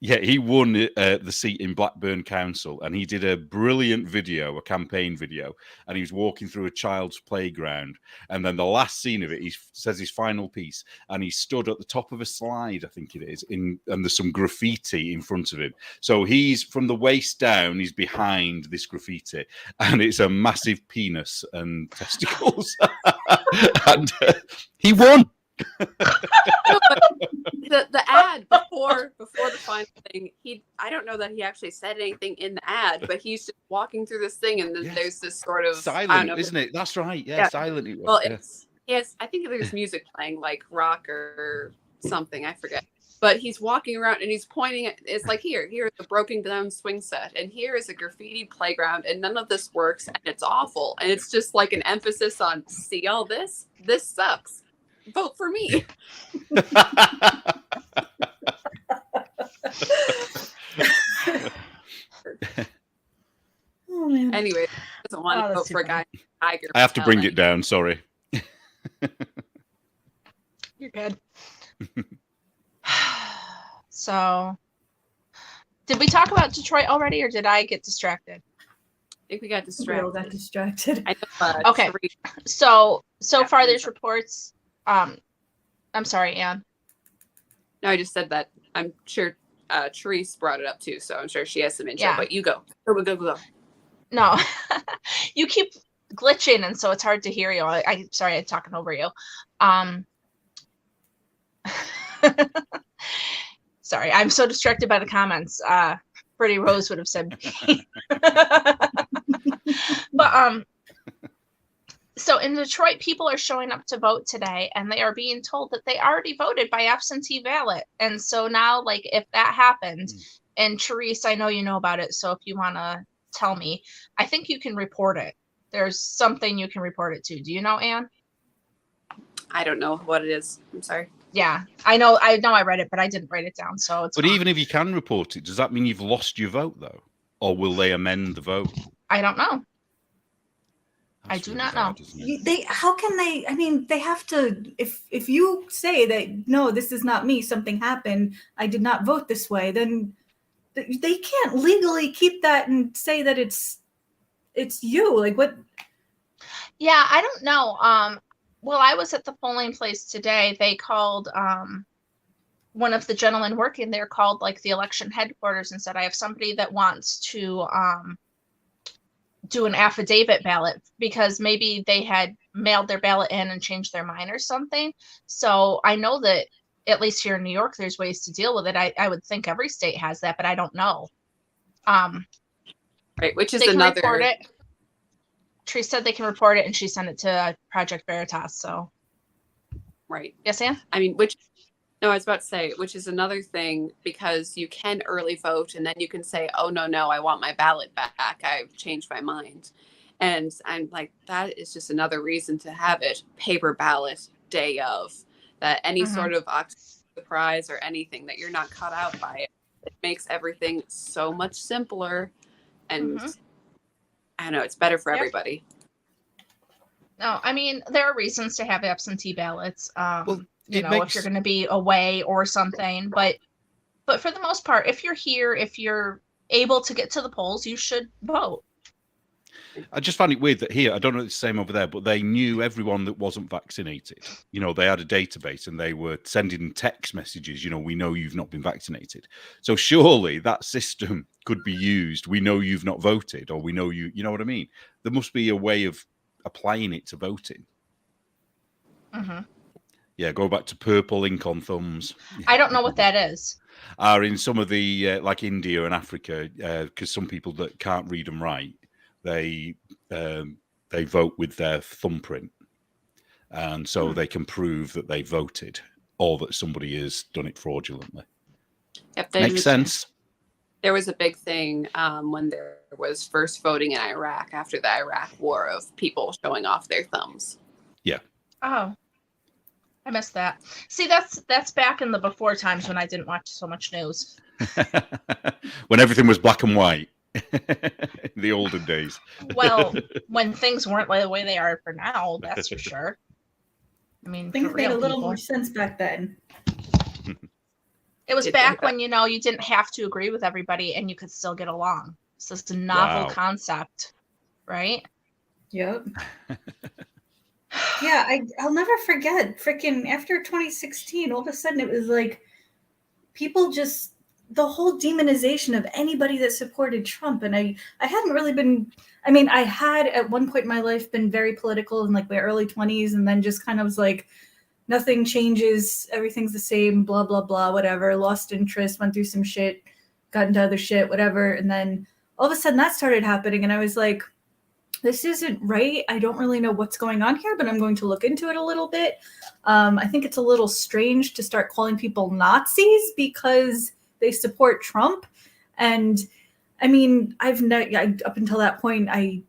Yeah, he won the seat in Blackburn Council, and he did a brilliant video, a campaign video, and he was walking through a child's playground. And then the last scene of it, he says his final piece, and he stood at the top of a slide, I think it is, and there's some graffiti in front of him. So he's from the waist down, he's behind this graffiti, and it's a massive penis and testicles. And he won. The ad before the final thing, I don't know that he actually said anything in the ad, but he's just walking through this thing, and then there's this sort of silent, isn't it? That's right. Yeah, silent. It was. Well, yes, I think there's music playing, like rock or something. I forget. But he's walking around and he's pointing at. It's like here's a broken down swing set, and here is a graffiti playground, and none of this works, and it's awful, and it's just like an emphasis on see all this. This sucks. Vote for me. Oh, man. Anyway, doesn't want to vote for a guy. Tiger. I have to bring it down. Sorry. You're good. So, did we talk about Detroit already, or did I get distracted? I think we got distracted. We all got distracted. Okay. So far there's reports. I'm sorry, Anne. No, I just said that. I'm sure Therese brought it up too, so I'm sure she has some info. Yeah. But you go. Go. No, you keep glitching, and so it's hard to hear you. I'm sorry, I'm talking over you. Sorry, I'm so distracted by the comments. Brittany Rose would have said, but So in Detroit, people are showing up to vote today, and they are being told that they already voted by absentee ballot. And so now, like, if that happened, and Therese, I know you know about it, so if you want to tell me, I think you can report it. There's something you can report it to. Do you know, Anne? I don't know what it is. I'm sorry. Yeah, I know I read it, but I didn't write it down. So it's But even if you can report it, does that mean you've lost your vote, though? Or will they amend the vote? I don't know. That's I do really not bad, know. isn't it? They, how can they? I mean, they have to. If you say that no, this is not me. Something happened. I did not vote this way. Then they can't legally keep that and say that it's you. Like what? Yeah, I don't know. Well, I was at the polling place today. They called one of the gentlemen working there called like the election headquarters and said, I have somebody that wants to do an affidavit ballot because maybe they had mailed their ballot in and changed their mind or something. So I know that at least here in New York, there's ways to deal with it. I would think every state has that, but I don't know. Right, which is they can another. Report it. Tree said they can report it, and she sent it to Project Veritas. So, right. Yes, Anne? I mean, no, I was about to say, which is another thing, because you can early vote and then you can say, oh, no, I want my ballot back. I've changed my mind. And I'm like, that is just another reason to have it paper ballot day of, that any sort of surprise or anything that you're not caught out by it. It makes everything so much simpler. And I don't know, it's better for everybody. No, I mean, there are reasons to have absentee ballots. Well, you know, if you're going to be away or something, but for the most part, if you're here, if you're able to get to the polls, you should vote. I just find it weird that here, I don't know if it's the same over there, but they knew everyone that wasn't vaccinated. You know, they had a database and they were sending text messages, you know, we know you've not been vaccinated. So surely that system could be used. We know you've not voted, or we know you know what I mean? There must be a way of applying it to voting. Yeah, go back to purple ink on thumbs. I don't know what that is. Are in some of the, like India and Africa, because some people that can't read and write, they vote with their thumbprint, and so they can prove that they voted or that somebody has done it fraudulently. Yep, makes sense. There was a big thing when there was first voting in Iraq after the Iraq War of people showing off their thumbs. Yeah. Oh, I missed that. See, that's back in the before times when I didn't watch so much news. When everything was black and white. In the olden days. Well, when things weren't the way they are for now, that's for sure. I mean, things made a little more sense back then. It was back when, you know, you didn't have to agree with everybody and you could still get along. So it's a novel concept, right? Yep. Yeah, I'll never forget freaking after 2016, all of a sudden it was like people just, the whole demonization of anybody that supported Trump. And I hadn't really been, I mean, I had at one point in my life been very political in like my early 20s, and then just kind of was like, nothing changes, everything's the same, blah, blah, blah, whatever, lost interest, went through some shit, got into other shit, whatever. And then all of a sudden that started happening. And I was like, this isn't right. I don't really know what's going on here, but I'm going to look into it a little bit. I think it's a little strange to start calling people Nazis because they support Trump. And I mean, up until that point, I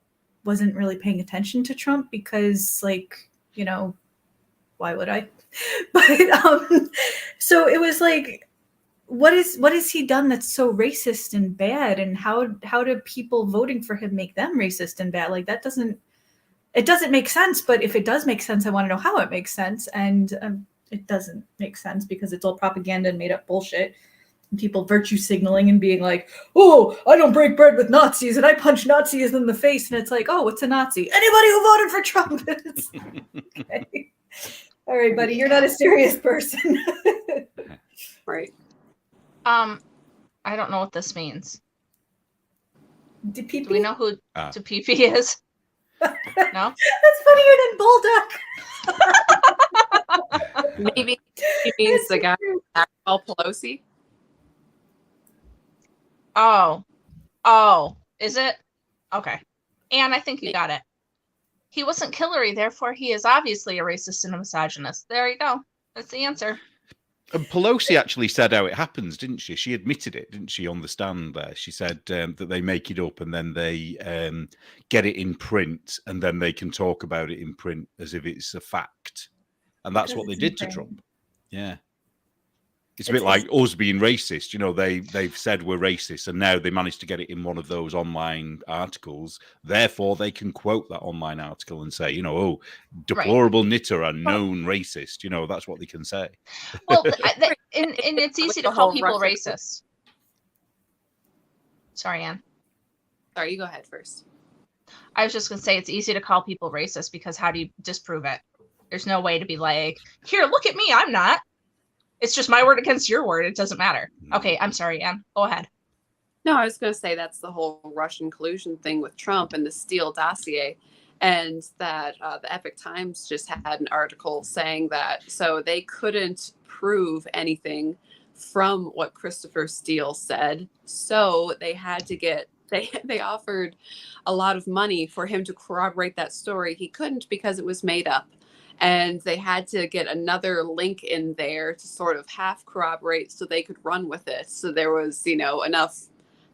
wasn't really paying attention to Trump because, like, you know, why would I? But so it was like, what has he done that's so racist and bad? And how do people voting for him make them racist and bad? Like, it doesn't make sense. But if it does make sense, I want to know how it makes sense. And it doesn't make sense because it's all propaganda and made up bullshit. And people virtue signaling and being like, oh, I don't break bread with Nazis and I punch Nazis in the face. And it's like, oh, what's a Nazi? Anybody who voted for Trump. Okay. All right, buddy, you're not a serious person. Right. I don't know what this means. Do we know who DPP is? No? That's funnier than Bulldog. Maybe he means the guy Paul Pelosi. Oh, is it? Okay. And I think you got it. He wasn't Hillary, therefore he is obviously a racist and a misogynist. There you go. That's the answer. And Pelosi actually said how it happens, didn't she? She admitted it, didn't she, on the stand there? She said that they make it up and then they get it in print and then they can talk about it in print as if it's a fact. And that's what they did to Trump. Yeah. It's a bit like us being racist. You know, they've said we're racist, and now they managed to get it in one of those online articles. Therefore, they can quote that online article and say, you know, oh, deplorable knitter are known racist. You know, that's what they can say. Well, and it's easy to call people racist. Sorry, Ann. Sorry, you go ahead first. I was just going to say it's easy to call people racist because how do you disprove it? There's no way to be like, here, look at me, I'm not. It's just my word against your word. It doesn't matter. Okay, I'm sorry, Ann. Go ahead. No, I was going to say that's the whole Russian collusion thing with Trump and the Steele dossier. And that the Epoch Times just had an article saying that so they couldn't prove anything from what Christopher Steele said. So they had to get, they offered a lot of money for him to corroborate that story. He couldn't because it was made up. And they had to get another link in there to sort of half corroborate so they could run with it. So there was, you know, enough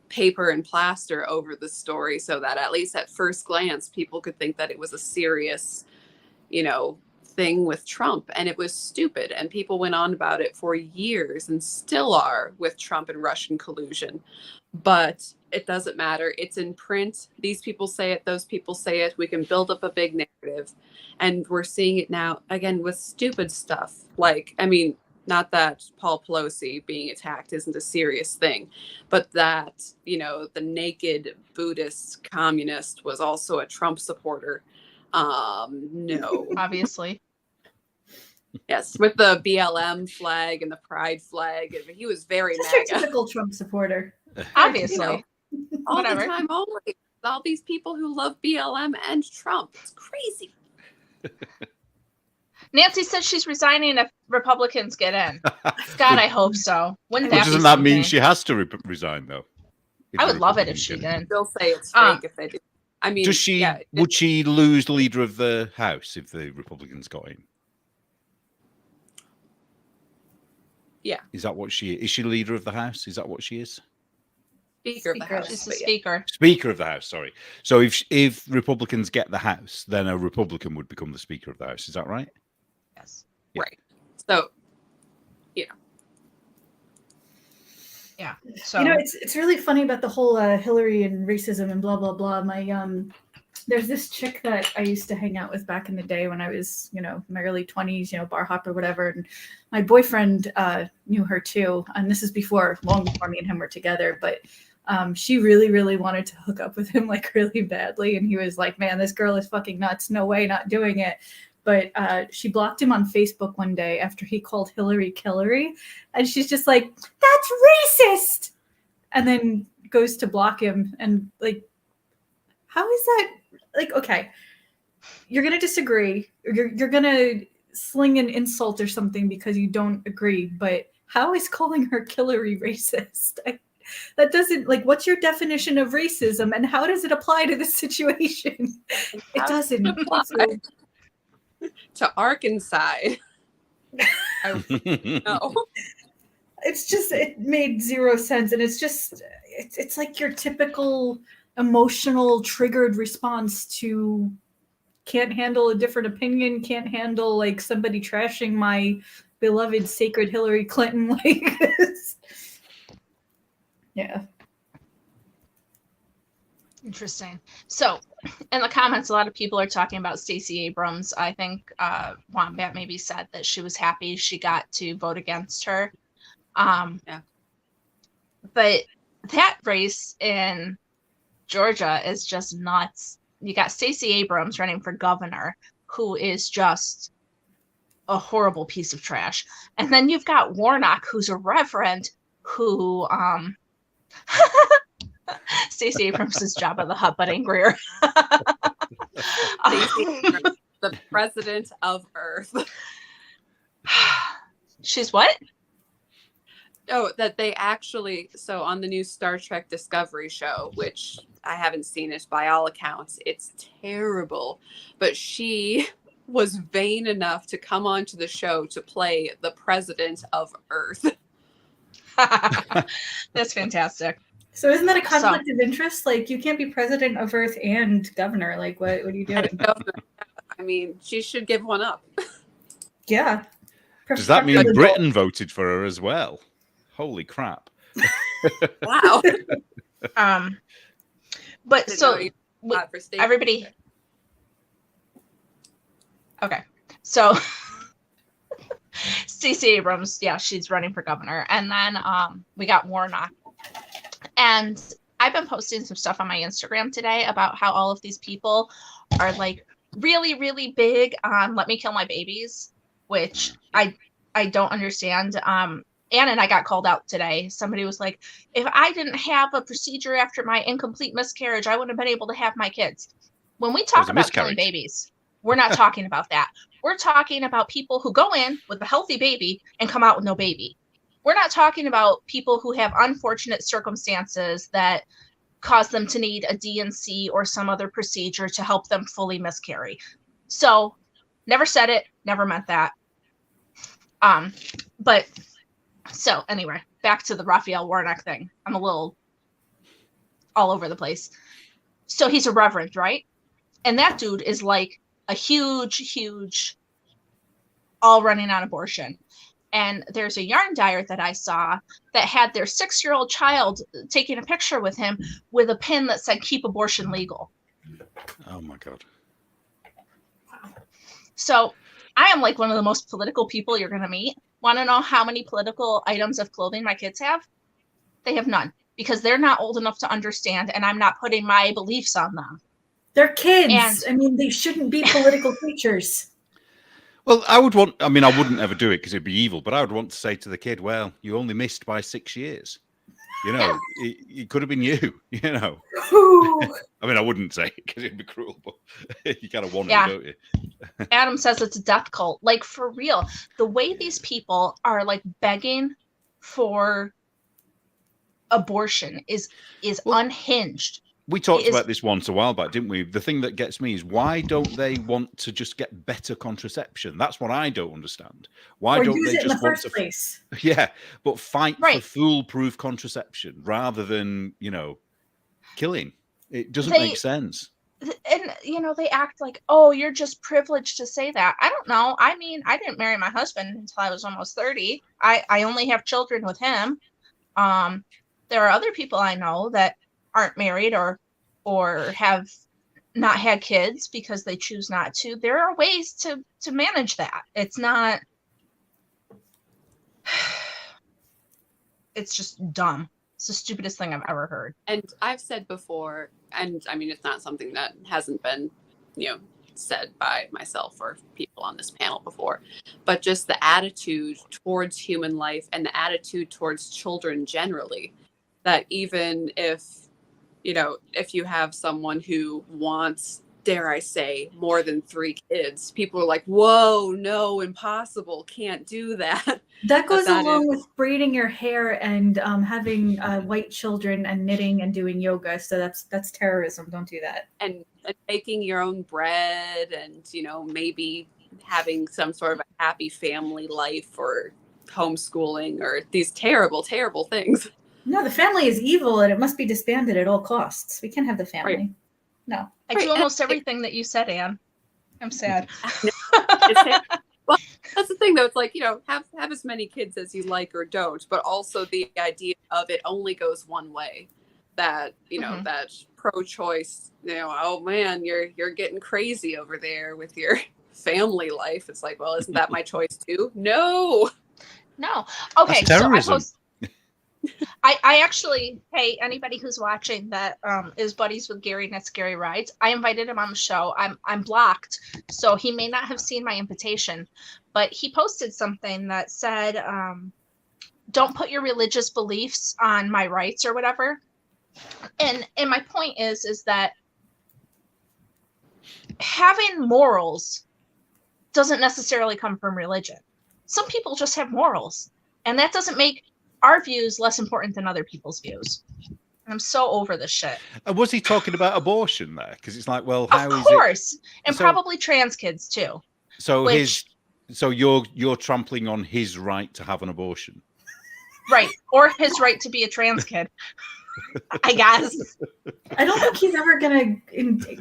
paper and plaster over the story so that at least at first glance, people could think that it was a serious, you know, thing with Trump. And it was stupid. And people went on about it for years and still are with Trump and Russian collusion. But it doesn't matter. It's in print. These people say it. Those people say it. We can build up a big narrative. And we're seeing it now, again, with stupid stuff. Like, I mean, not that Paul Pelosi being attacked isn't a serious thing, but that, you know, the naked Buddhist communist was also a Trump supporter. No. Obviously. Yes, with the BLM flag and the pride flag. He was very Just MAGA. your typical Trump supporter. Obviously. You know, all Whatever. the time, only. All these people who love BLM and Trump. It's crazy. Nancy says she's resigning if Republicans get in. God, I hope so. Wouldn't But that doesn't be that something? mean she has to resign, though? I would love it if she did. They'll say it's fake if they do. I mean, Does she? yeah, Would she lose the leader of the House if the Republicans got in? Yeah. Is that what she is? Is she leader of the House? Is that what she is? Speaker of the House. She's the but yeah. speaker. Speaker of the House, sorry. So if Republicans get the House, then a Republican would become the Speaker of the House. Is that right? Yes. Yeah. Right. So, you know. Yeah. So You know, it's really funny about the whole Hillary and racism and blah blah blah. My there's this chick that I used to hang out with back in the day when I was, you know, my early 20s, you know, bar hop or whatever. And my boyfriend knew her too. And this is long before me and him were together. But she really, really wanted to hook up with him like really badly. And he was like, man, this girl is fucking nuts. No way, not doing it. But she blocked him on Facebook one day after he called Hillary Killary. And she's just like, that's racist. And then goes to block him. And like, how is that? Like, okay, you're going to disagree. You're going to sling an insult or something because you don't agree. But how is calling her Killary racist? That doesn't, like, what's your definition of racism and how does it apply to this situation? It doesn't apply to Arkansas. No. It's just, it made zero sense. And it's like your typical emotional triggered response to can't handle a different opinion, can't handle like somebody trashing my beloved sacred Hillary Clinton like this. Yeah. interesting. So in the comments, a lot of people are talking about Stacey Abrams. I think Wombat maybe said that she was happy she got to vote against her. Yeah. But that race in Georgia is just nuts. You got Stacey Abrams running for governor, who is just a horrible piece of trash. And then you've got Warnock, who's a reverend, who Stacey Abrams is Jabba the Hutt, but angrier. The president of Earth. She's what? Oh, that they actually, so on the new Star Trek Discovery show, which I haven't seen it. By all accounts, it's terrible. But she was vain enough to come onto the show to play the president of Earth. That's fantastic. So isn't that a conflict of interest? Like, you can't be president of Earth and governor. Like, what are you doing? I mean, she should give one up. Yeah. Does that mean Britain voted for her as well? Holy crap. Wow. But so everybody. Okay. So Stacey Abrams, yeah, she's running for governor. And then we got Warnock. And I've been posting some stuff on my Instagram today about how all of these people are like really, really big on let me kill my babies, which I don't understand. Anna and I got called out today. Somebody was like, if I didn't have a procedure after my incomplete miscarriage, I wouldn't have been able to have my kids. When we talk about killing babies, we're not talking about that. We're talking about people who go in with a healthy baby and come out with no baby. We're not talking about people who have unfortunate circumstances that cause them to need a D&C or some other procedure to help them fully miscarry. So never said it, never meant that. But so anyway, back to the Raphael Warnock thing. I'm a little all over the place. So he's a reverend, right? And that dude is like a huge, all running on abortion. And there's a yarn dyer that I saw that had their 6-year-old child taking a picture with him with a pin that said, keep abortion legal. Oh my God. So I am like one of the most political people you're going to meet. Want to know how many political items of clothing my kids have? They have none because they're not old enough to understand, and I'm not putting my beliefs on them. They're kids. I mean, they shouldn't be political creatures. Well, I wouldn't ever do it because it'd be evil, but I would want to say to the kid, well, you only missed by 6 years. You know, it could have been you, you know. I mean, I wouldn't say it because it'd be cruel, but you kind of want it, don't you? Adam says it's a death cult. Like, for real, the way these people are like begging for abortion is unhinged. We talked about this once a while back, didn't we? The thing that gets me is why don't they want to just get better contraception? That's what I don't understand. Why don't they just want to? Yeah, but fight for foolproof contraception rather than, you know, killing. It doesn't make sense. And, you know, they act like, oh, you're just privileged to say that. I don't know. I mean, I didn't marry my husband until I was almost 30. I only have children with him. There are other people I know that aren't married or have not had kids because they choose not to. There are ways to manage that. It's not, it's just dumb. It's the stupidest thing I've ever heard. And I've said before, and I mean, it's not something that hasn't been, you know, said by myself or people on this panel before, but just the attitude towards human life and the attitude towards children generally, that even if, you know, if you have someone who wants, dare I say, more than 3 kids, people are like, whoa, no, impossible, can't do that. That goes along with braiding your hair and having white children and knitting and doing yoga. So that's terrorism. Don't do that. And making your own bread and, you know, maybe having some sort of a happy family life or homeschooling or these terrible, terrible things. No, the family is evil and it must be disbanded at all costs. We can't have the family. Right. No. I do almost everything that you said, Anne. I'm sad. Well, that's the thing, though. It's like, you know, have as many kids as you like or don't, but also the idea of it only goes one way. That, you know, that pro-choice, you know, oh man, you're getting crazy over there with your family life. It's like, well, isn't that my choice too? No. Okay, that's terrorism. So I actually, hey, anybody who's watching that is buddies with Gary and it's Gary Rides, I invited him on the show. I'm blocked, so he may not have seen my invitation, but he posted something that said, don't put your religious beliefs on my rights or whatever. And my point is that having morals doesn't necessarily come from religion. Some people just have morals, and that doesn't make our views less important than other people's views. I'm so over this shit. And was he talking about abortion there? Because it's like, well, Of how is course. And So- probably trans kids too. So Which- you're trampling on his right to have an abortion. Right. Or his right to be a trans kid. I guess. I don't think he's ever gonna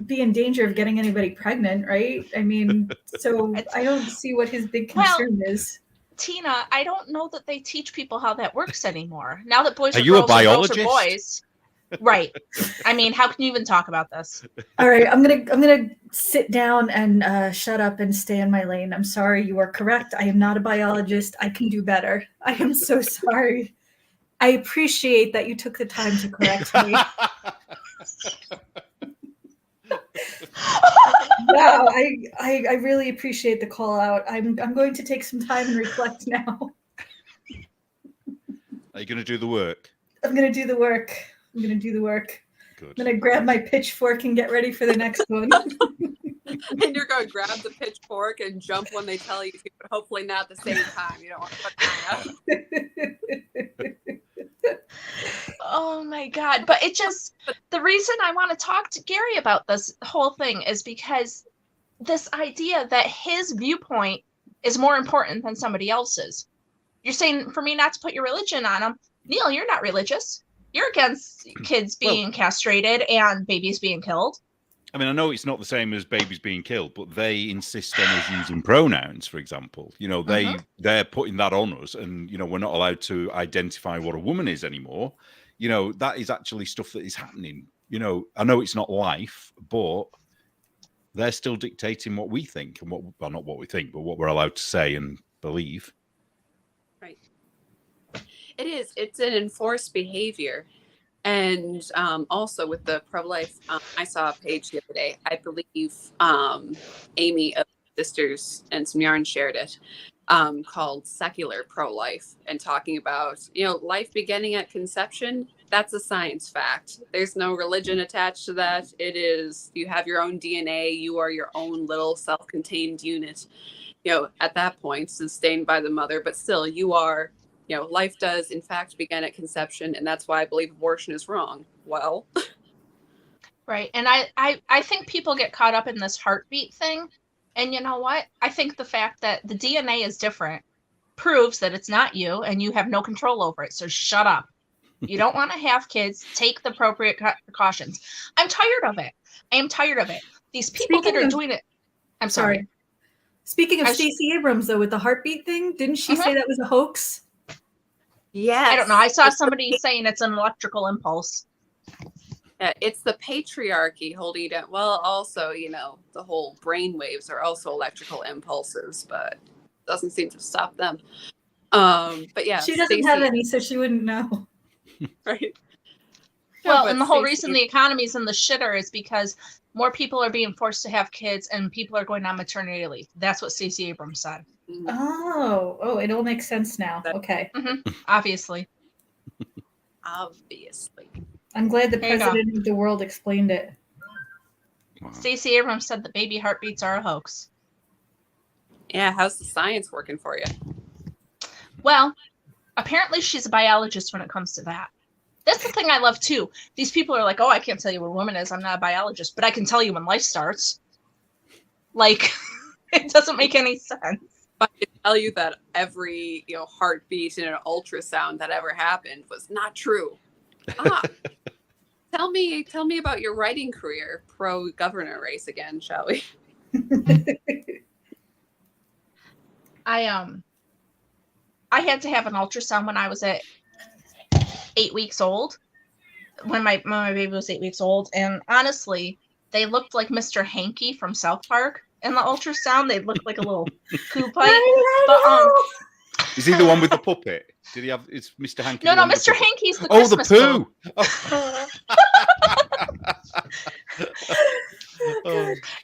be in danger of getting anybody pregnant, right? I mean, so I don't see what his big concern is. Tina, I don't know that they teach people how that works anymore. Now that boys Are are you a girls and girls biologist? are boys. Right. I mean, how can you even talk about this? All right, I'm gonna sit down and shut up and stay in my lane. I'm sorry, you are correct. I am not a biologist. I can do better. I am so sorry. I appreciate that you took the time to correct me. Wow, I really appreciate the call out. I'm going to take some time and reflect now. Are you going to do the work? I'm gonna do the work. I'm gonna do the work. Good. I'm gonna grab my pitchfork and get ready for the next one. And you're going to grab the pitchfork and jump when they tell you to, but hopefully not at the same time. You don't want to fuck up. Oh my God. But the reason I want to talk to Gary about this whole thing is because this idea that his viewpoint is more important than somebody else's. You're saying for me not to put your religion on him. Neil, you're not religious. You're against kids being castrated and babies being killed. I mean, I know it's not the same as babies being killed, but they insist on us using pronouns, for example. You know, they're putting that on us, and, you know, we're not allowed to identify what a woman is anymore. You know, that is actually stuff that is happening. You know, I know it's not life, but they're still dictating what we think and well, not what we think, but what we're allowed to say and believe. Right. It is. It's an enforced behavior. And also with the pro-life, I saw a page the other day. I believe Amy of Sisters and some yarn shared it, called Secular Pro-Life, and talking about, you know, life beginning at conception. That's a science fact. There's no religion attached to that. It is, you have your own DNA. You are your own little self-contained unit, you know, at that point, sustained by the mother, but still you are, you know, life does in fact begin at conception, and that's why I believe abortion is wrong. Well, Right. And I think people get caught up in this heartbeat thing. And you know what? I think the fact that the DNA is different proves that it's not you and you have no control over it. So shut up. You don't want to have kids. Take the appropriate precautions. I'm tired of it. I am tired of it. These people that are doing it. I'm sorry. Speaking of Stacey Abrams, though, with the heartbeat thing, didn't she say that was a hoax? yes. I don't know. I saw somebody saying it's an electrical impulse. Yeah, it's the patriarchy holding it down. Well, also, you know, the whole brain waves are also electrical impulses, but it doesn't seem to stop them. But yeah, she doesn't have any, so she wouldn't know. Right. Well, and the whole reason the economy's in the shitter is because more people are being forced to have kids and people are going on maternity leave. That's what Stacey Abrams said. Oh, it all makes sense now. Okay. Obviously. I'm glad the president of the world explained it. Wow. Stacey Abrams said that baby heartbeats are a hoax. Yeah, how's the science working for you? Well, apparently she's a biologist when it comes to that. That's the thing I love too. These people are like, oh, I can't tell you what a woman is. I'm not a biologist, but I can tell you when life starts. Like, it doesn't make any sense. I can tell you that every, you know, heartbeat in an ultrasound that ever happened was not true. Tell me about your writing career, pro governor race again, shall we? I had to have an ultrasound when I was at 8 weeks old, when my baby was 8 weeks old, and honestly, they looked like Mr. Hanky from South Park in the ultrasound. They looked like a little poo pipe. But is he the one with the puppet? Did he have? It's Mr. Hanky. No, Mr. Hanky's the Christmas poo. Oh.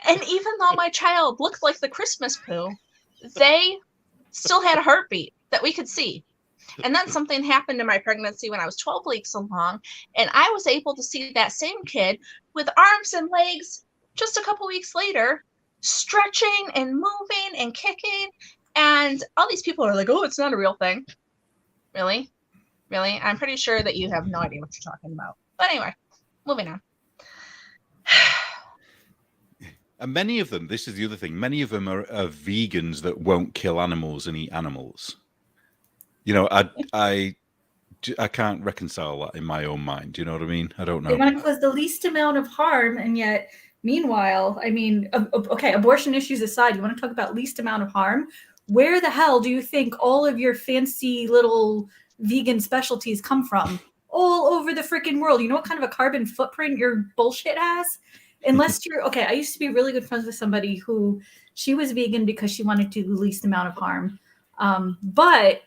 And even though my child looked like the Christmas poo, they still had a heartbeat that we could see. And then something happened in my pregnancy when I was 12 weeks along, and I was able to see that same kid with arms and legs just a couple weeks later, stretching and moving and kicking. And all these people are like, oh, it's not a real thing. Really? I'm pretty sure that you have no idea what you're talking about. But anyway, moving on. And many of them, this is the other thing, many of them are vegans that won't kill animals and eat animals. You know, I can't reconcile that in my own mind. Do you know what I mean? I don't know. They want to cause the least amount of harm, and yet, meanwhile, I mean, okay, abortion issues aside, you want to talk about least amount of harm? Where the hell do you think all of your fancy little vegan specialties come from? All over the freaking world. You know what kind of a carbon footprint your bullshit has? Unless you're okay. I used to be really good friends with somebody who she was vegan because she wanted to do the least amount of harm, but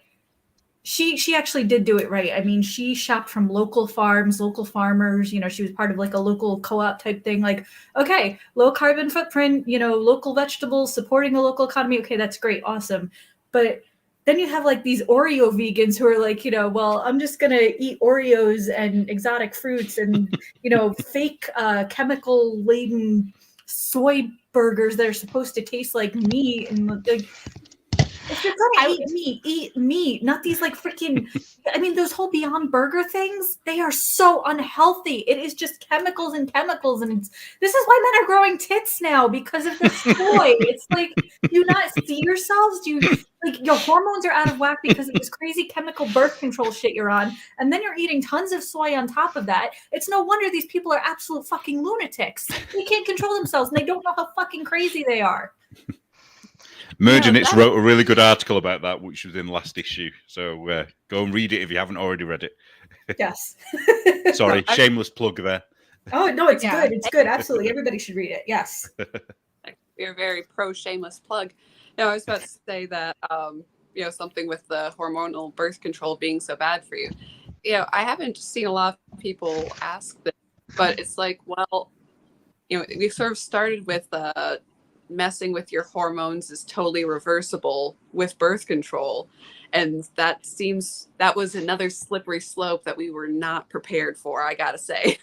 she actually did do it right. I mean, she shopped from local farms, local farmers. You know, she was part of like a local co-op type thing. Like, okay, low carbon footprint. You know, local vegetables, supporting the local economy. Okay, that's great, awesome. But then you have like these Oreo vegans who are like, you know, well, I'm just going to eat Oreos and exotic fruits and, you know, fake chemical laden soy burgers that are supposed to taste like meat. And like, if you're going to eat meat, not these like freaking, I mean, those whole Beyond Burger things, they are so unhealthy. It is just chemicals and chemicals. And this is why men are growing tits now, because of the soy. It's like, do you not see yourselves? Do you, like, your hormones are out of whack because of this crazy chemical birth control shit you're on. And then you're eating tons of soy on top of that. It's no wonder these people are absolute fucking lunatics. They can't control themselves and they don't know how fucking crazy they are. Mergenitz wrote a really good article about that, which was in last issue. So go and read it if you haven't already read it. Yes. Sorry, shameless plug there. Oh, no, it's good. It's good. Absolutely. Everybody should read it. Yes. You're very pro shameless plug. No, I was about to say that, you know, something with the hormonal birth control being so bad for you. You know, I haven't seen a lot of people ask this, but it's like, well, you know, we sort of started with messing with your hormones is totally reversible with birth control. And that was another slippery slope that we were not prepared for, I gotta say.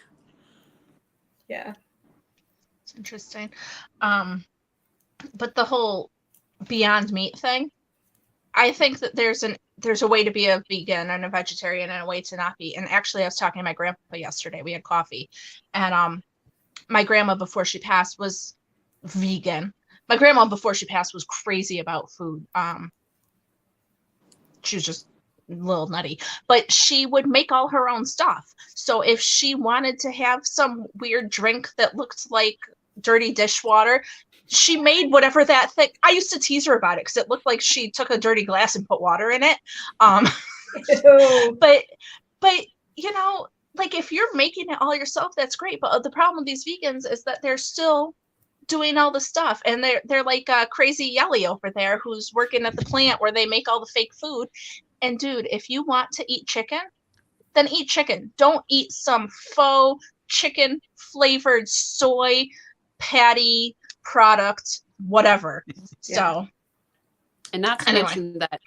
Yeah. It's interesting. But the whole Beyond Meat thing, I think that there's a way to be a vegan and a vegetarian and a way to not be. And actually, I was talking to my grandpa yesterday. We had coffee, and my grandma, before she passed, was vegan. My grandma, before she passed, was crazy about food. She was just a little nutty, but she would make all her own stuff. So if she wanted to have some weird drink that looked like dirty dishwater, she made whatever that thing. I used to tease her about it because it looked like she took a dirty glass and put water in it. But you know, like if you're making it all yourself, that's great. But the problem with these vegans is that they're still doing all the stuff, and they're like Crazy Yelly over there who's working at the plant where they make all the fake food. And dude, if you want to eat chicken, then eat chicken. Don't eat some faux chicken flavored soy patty product, whatever. Yeah. So, and not to mention that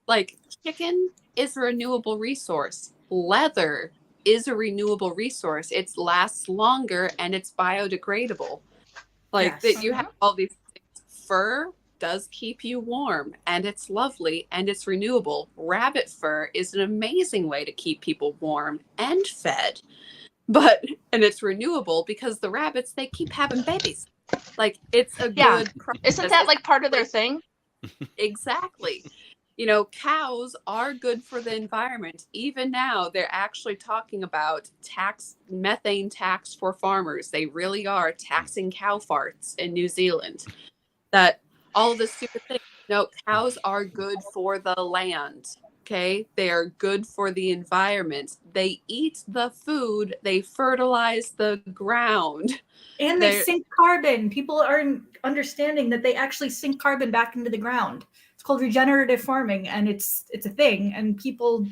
like chicken is a renewable resource. Leather is a renewable resource. It lasts longer and it's biodegradable. Like that, you have all these things. Fur does keep you warm and it's lovely and it's renewable. Rabbit fur is an amazing way to keep people warm and fed. And it's renewable because the rabbits, they keep having babies. Like it's a good process. Isn't that like part of their thing? Exactly. You know, cows are good for the environment. Even now, they're actually talking about methane tax for farmers. They really are taxing cow farts in New Zealand. That all of this stupid thing. No, cows are good for the land. Okay, they are good for the environment. They eat the food. They fertilize the ground. And they sink carbon. People aren't understanding that they actually sink carbon back into the ground. It's called regenerative farming, and it's a thing, and people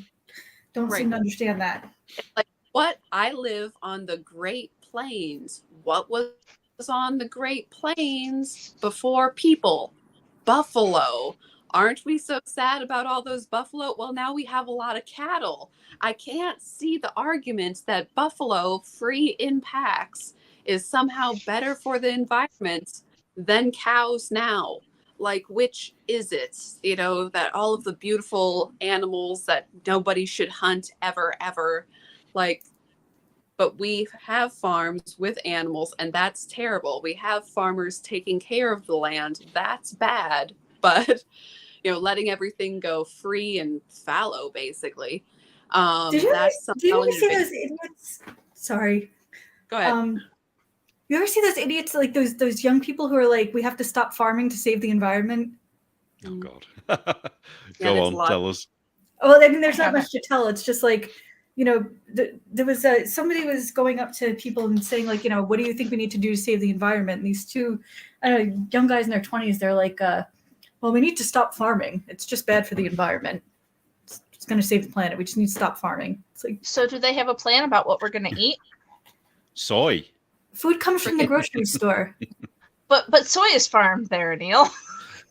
don't seem to understand that. Like, what? I live on the Great Plains. What was on the Great Plains before people? Buffalo. Aren't we so sad about all those buffalo? Well, now we have a lot of cattle. I can't see the argument that buffalo free in packs is somehow better for the environment than cows now. Like, which is it? You know, that all of the beautiful animals that nobody should hunt ever, like, but we have farms with animals, and that's terrible. We have farmers taking care of the land. That's bad. But, letting everything go free and fallow, basically. Did you ever see invasion. those idiots? Sorry. Go ahead. You ever see those idiots, like those young people who are like, we have to stop farming to save the environment? Oh, God. Yeah, Go on, tell us. Well, I mean, there's not much to tell. It's just like, there was somebody was going up to people and saying, like, what do you think we need to do to save the environment? And these two, I don't know, young guys in their 20s, they're like, well, we need to stop farming. It's just bad for the environment. It's going to save the planet. We just need to stop farming. It's like, so do they have a plan about what we're going to eat? Soy. Food comes from the grocery store. But soy is farmed there, Neil.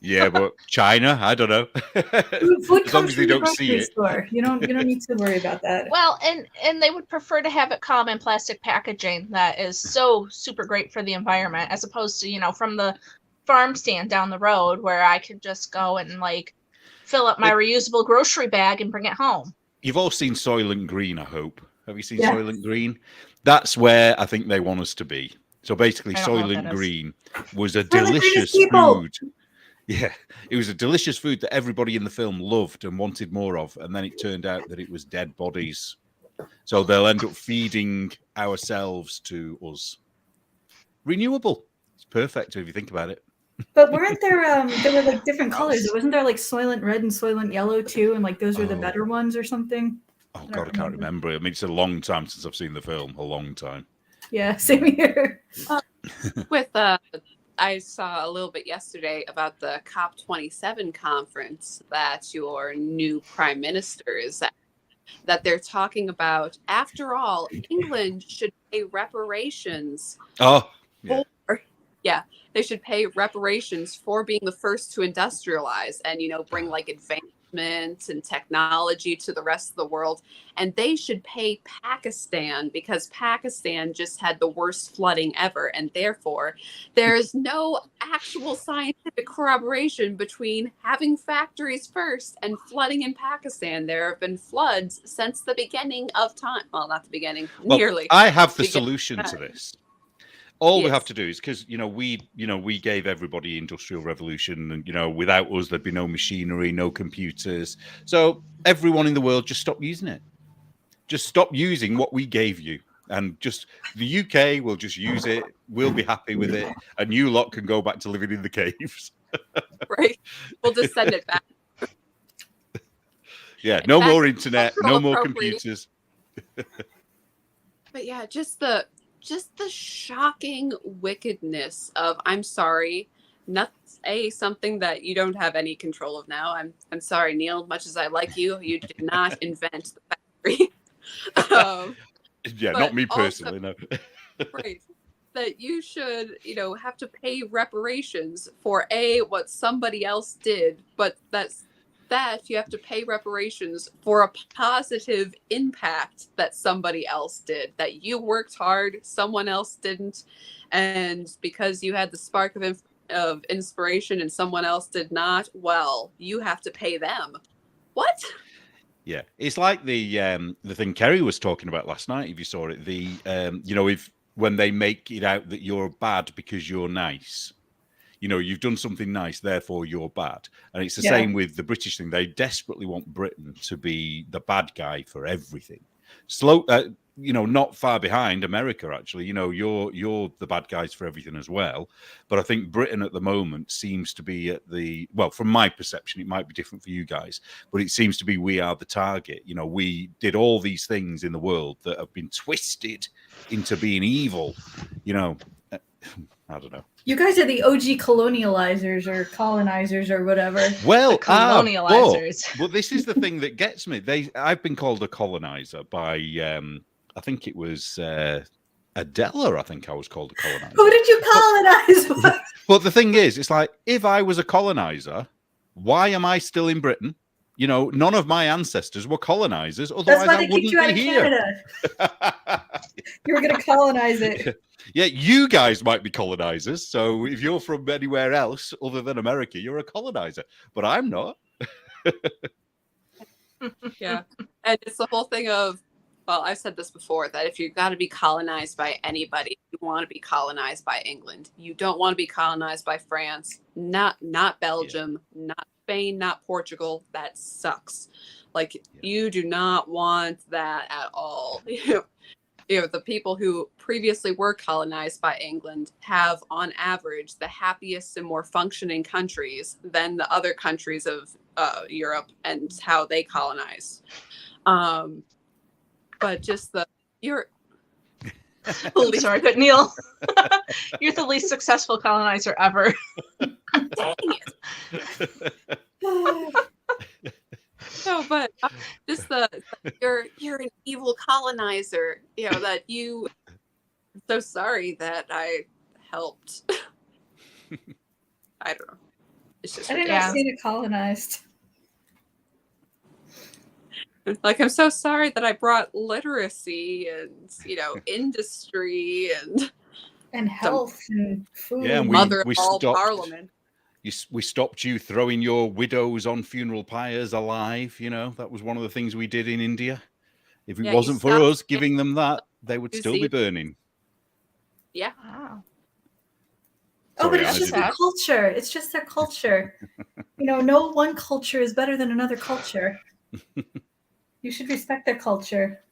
Yeah, but China, I don't know. Food as long comes as from they the don't grocery see it. store. You don't need to worry about that. Well, and they would prefer to have it come in plastic packaging that is so super great for the environment, as opposed to, from the farm stand down the road where I could just go and like fill up my reusable grocery bag and bring it home. You've all seen Soylent Green, I hope. Have you seen Soylent Green? That's where I think they want us to be. So basically, Soylent Green was a delicious food. Yeah, it was a delicious food that everybody in the film loved and wanted more of. And then it turned out that it was dead bodies. So they'll end up feeding ourselves to us. Renewable. It's perfect if you think about it. But weren't there were like different colors? Wasn't there like Soylent Red and Soylent Yellow too? And like those were the better ones or something? Oh, God, I can't remember. I mean, it's a long time since I've seen the film. A long time. Yeah, same here. I saw a little bit yesterday about the COP27 conference that your new prime minister is at, that they're talking about. After all, England should pay reparations. Oh, yeah. They should pay reparations for being the first to industrialize and, bring like advancement and technology to the rest of the world. And they should pay Pakistan because Pakistan just had the worst flooding ever. And therefore, there's no actual scientific corroboration between having factories first and flooding in Pakistan. There have been floods since the beginning of time. Well, not the beginning, nearly. I have the solution to this. All we have to do is because we gave everybody industrial revolution, and without us there'd be no machinery, no computers. So everyone in the world just stop using it. Just stop using what we gave you, and just the UK will just use it. We'll be happy with it, and you lot can go back to living in the caves. Right? We'll just send it back. Yeah, no more internet, no more computers. But yeah, just the shocking wickedness of, I'm sorry, something that you don't have any control of now. I'm sorry, Neil, much as I like you, you did not invent the factory. Yeah, not me personally, no. Right. That you should, have to pay reparations for what somebody else did, but that you have to pay reparations for a positive impact that somebody else did, that you worked hard, someone else didn't, and because you had the spark of inspiration and someone else did not, well, you have to pay them. What? Yeah, it's like the thing Kerry was talking about last night. If you saw it, if when they make it out that you're bad because you're nice. You've done something nice, therefore you're bad. And it's the same with the British thing. They desperately want Britain to be the bad guy for everything. Not far behind America, actually. You're the bad guys for everything as well. But I think Britain at the moment seems to be from my perception, it might be different for you guys, but it seems to be we are the target. We did all these things in the world that have been twisted into being evil, I don't know. You guys are the OG colonializers or colonizers or whatever. Well, the colonializers. But this is the thing that gets me. I've been called a colonizer by, I think it was Adela. I think I was called a colonizer. Who did you colonize? But the thing is, it's like, if I was a colonizer, why am I still in Britain? None of my ancestors were colonizers. Otherwise, I wouldn't be here. You were going to colonize it. Yeah, you guys might be colonizers. So if you're from anywhere else other than America, you're a colonizer. But I'm not. Yeah. And it's the whole thing of, Well, I've said this before, that if you've got to be colonized by anybody, you want to be colonized by England. You don't want to be colonized by France, not Belgium, not Spain, not Portugal. That sucks. Like, you do not want that at all. The people who previously were colonized by England have, on average, the happiest and more functioning countries than the other countries of Europe and how they colonize. But just you're sorry, but Neil, you're the least successful colonizer ever. Dang it. No, but just you're an evil colonizer. That you. I'm so sorry that I helped. I don't know. It's just I didn't know Santa colonized. Like, I'm so sorry that I brought literacy and industry and health and food. Yeah, and mother we of all stopped, parliament. We stopped you throwing your widows on funeral pyres alive. That was one of the things we did in India. If it wasn't for us giving them that, they would still be burning. Yeah. Wow. But it's just their culture. It's just their culture. No one culture is better than another culture. You should respect their culture.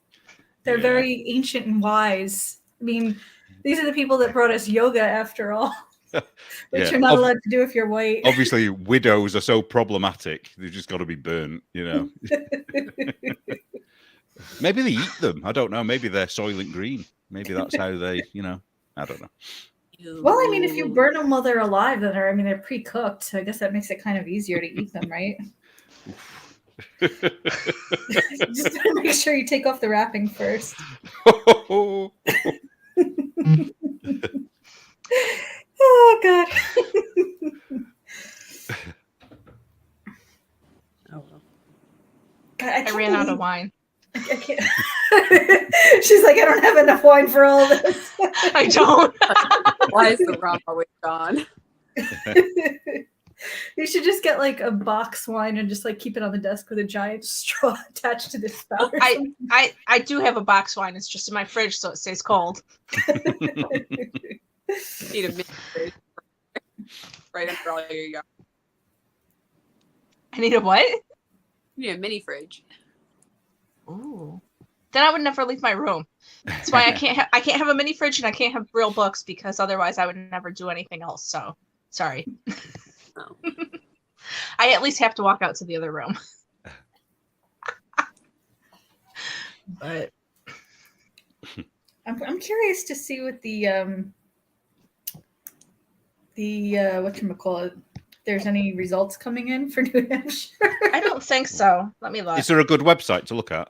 They're very ancient and wise. I mean, these are the people that brought us yoga, after all, which you're not allowed to do if you're white. Obviously, widows are so problematic. They've just got to be burnt, Maybe they eat them. I don't know. Maybe they're Soylent Green. Maybe that's how they, I don't know. Well, I mean, if you burn them while they're alive, then they're pre-cooked. I guess that makes it kind of easier to eat them, right? Just make sure you take off the wrapping first. Oh God. God, I ran out of wine. I can't. She's like, I don't have enough wine for all this. I don't. Why is the rum always gone? You should just get like a box wine and just like keep it on the desk with a giant straw attached to the spout. I do have a box wine. It's just in my fridge, so it stays cold. Need a mini fridge right under all your yarn. I need a what? You need a mini fridge. Ooh. Then I would never leave my room. That's why I can't have a mini fridge and I can't have real books, because otherwise I would never do anything else. So sorry. Oh. I at least have to walk out to the other room. But I'm curious to see what the whatchamacallit, there's any results coming in for New Hampshire. I don't think so. Let me look. Is there a good website to look at?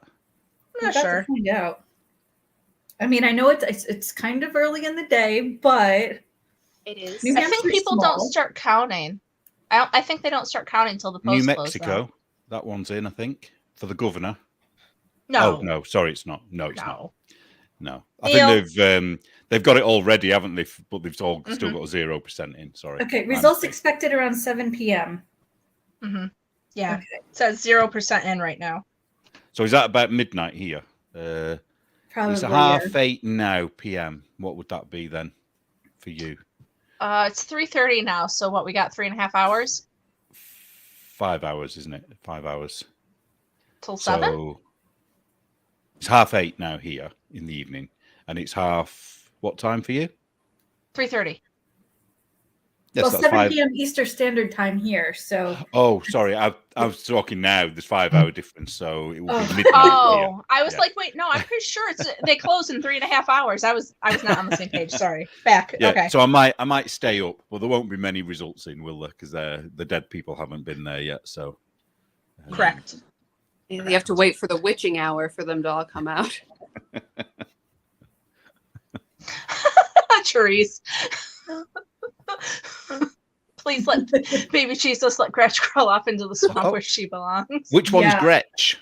I'm not sure. Find out. I mean, I know it's kind of early in the day, but it is. I think people don't start counting. I think they don't start counting until the post New Mexico, that one's in, I think, for the governor. No. Oh, no, sorry, it's not. No, it's not. No. I Neil. think they've got it all ready, haven't they? But they've all still got 0% in. Sorry. Okay, results expected around 7 p.m. Mm-hmm. Yeah. Okay. It says 0% in right now. So is that about midnight here? Probably. It's 8:30 now p.m. What would that be then for you? It's 3:30 now. So what, we got 3.5 hours? 5 hours, isn't it? 5 hours. Till 7? So it's 8:30 now here in the evening. And it's what time for you? 3:30. Yes, well, 7 p.m. Eastern Standard Time here. So. Oh, sorry. I was talking now. There's 5 hour difference, so it will be midnight. Oh, here. I was like, wait, no, I'm pretty sure they close in 3.5 hours. I was not on the same page. Sorry. Back. Yeah, okay. So I might stay up. Well, there won't be many results in, will there? Because the dead people haven't been there yet. So. Correct. You have to wait for the witching hour for them to all come out. Therese. Please let baby Jesus let Gretch crawl off into the swamp where she belongs. Which one's Gretch?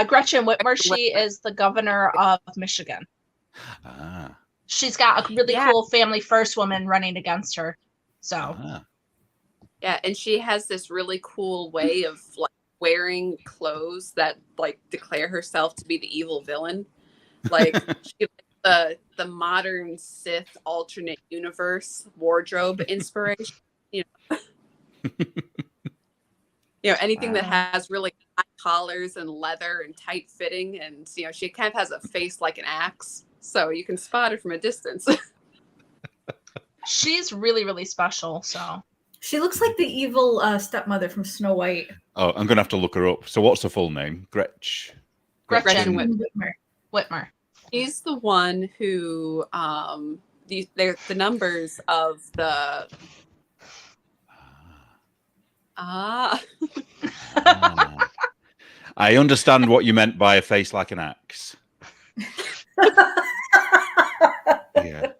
Gretchen Whitmer. She is the governor of Michigan. Ah. She's got a really cool family first woman running against her. So. Ah. Yeah, and she has this really cool way of like wearing clothes that like declare herself to be the evil villain. Like she the modern Sith alternate universe wardrobe inspiration. You know, anything that has really high collars and leather and tight fitting, and she kind of has a face like an axe, so you can spot her from a distance. She's really, really special. So she looks like the evil stepmother from Snow White. Oh, I'm gonna have to look her up. So what's the full name? Gretchen Whitmer. She's the one who the numbers of the I understand what you meant by a face like an axe. Yeah.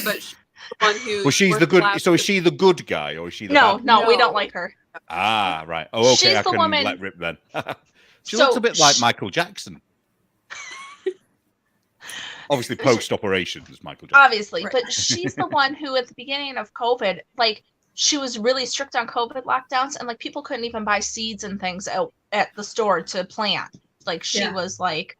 But she's the one who she's the good. So is she the good guy, or is she the no? bad No, we don't like her. Ah, right. Oh, okay. She's I the can woman... let rip then. She looks a bit like Michael Jackson. Obviously, post-operations, Michael Jackson. Obviously, right. But she's the one who, at the beginning of COVID, like, she was really strict on COVID lockdowns, and like people couldn't even buy seeds and things out at the store to plant. Like, she was like...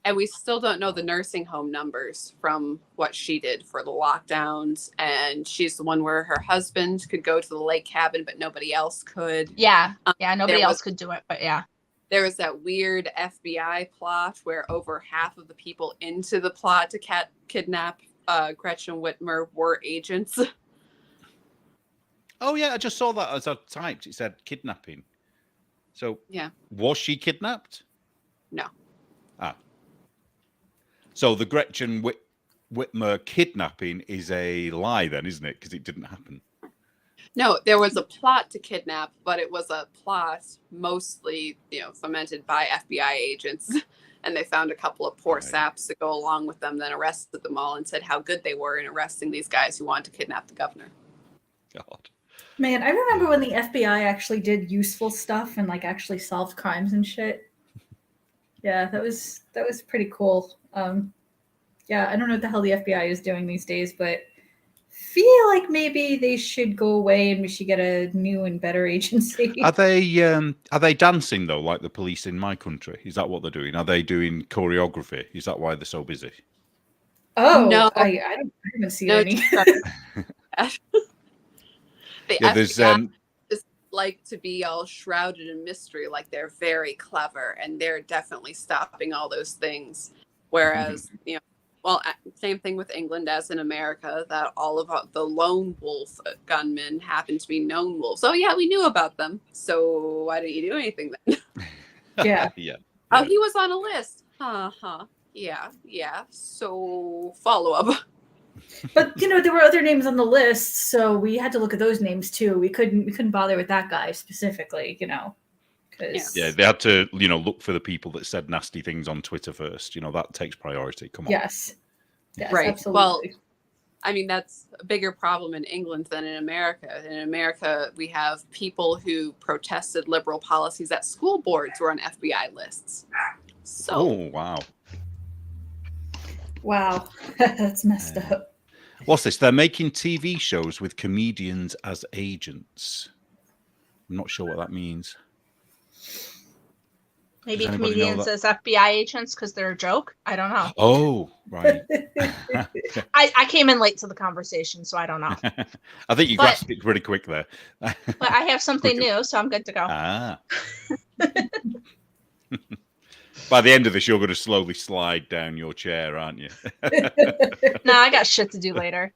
And we still don't know the nursing home numbers from what she did for the lockdowns. And she's the one where her husband could go to the lake cabin, but nobody else could. Yeah. Yeah, nobody else could do it, but yeah. There was that weird FBI plot where over half of the people into the plot to kidnap Gretchen Whitmer were agents. Oh, yeah, I just saw that as I typed. It said kidnapping. So, was she kidnapped? No. Ah. So the Gretchen Whitmer kidnapping is a lie then, isn't it? Because it didn't happen. No, there was a plot to kidnap, but it was a plot mostly, fomented by FBI agents. And they found a couple of poor saps to go along with them, then arrested them all and said how good they were in arresting these guys who wanted to kidnap the governor. God. Man, I remember when the FBI actually did useful stuff and like actually solved crimes and shit. Yeah, that was pretty cool. Yeah, I don't know what the hell the FBI is doing these days, but feel like maybe they should go away and we should get a new and better agency. Are they dancing though, like the police in my country? Is that what they're doing? Are they doing choreography? Is that why they're so busy? Oh no, I haven't seen any. The FBI just like to be all shrouded in mystery, like they're very clever and they're definitely stopping all those things. Whereas, same thing with England as in America, that all of the lone wolf gunmen happen to be known wolves. Oh, yeah, we knew about them. So why didn't you do anything then? Yeah. Oh, he was on a list. Yeah. So follow up. But there were other names on the list, so we had to look at those names too. We couldn't bother with that guy specifically, because they had to look for the people that said nasty things on Twitter first. That takes priority. Come on. Yes, right. Absolutely. Well, I mean, that's a bigger problem in England than in America. In America, we have people who protested liberal policies at school boards were on FBI lists. So, oh wow. Wow, that's messed up. What's this? They're making TV shows with comedians as agents. I'm not sure what that means. Maybe comedians as FBI agents because they're a joke. I don't know. Oh, right. I came in late to the conversation, so I don't know. I think you grasped it pretty quick there. But I have something new, so I'm good to go. Ah. By the end of this, you're going to slowly slide down your chair, aren't you? No, I got shit to do later.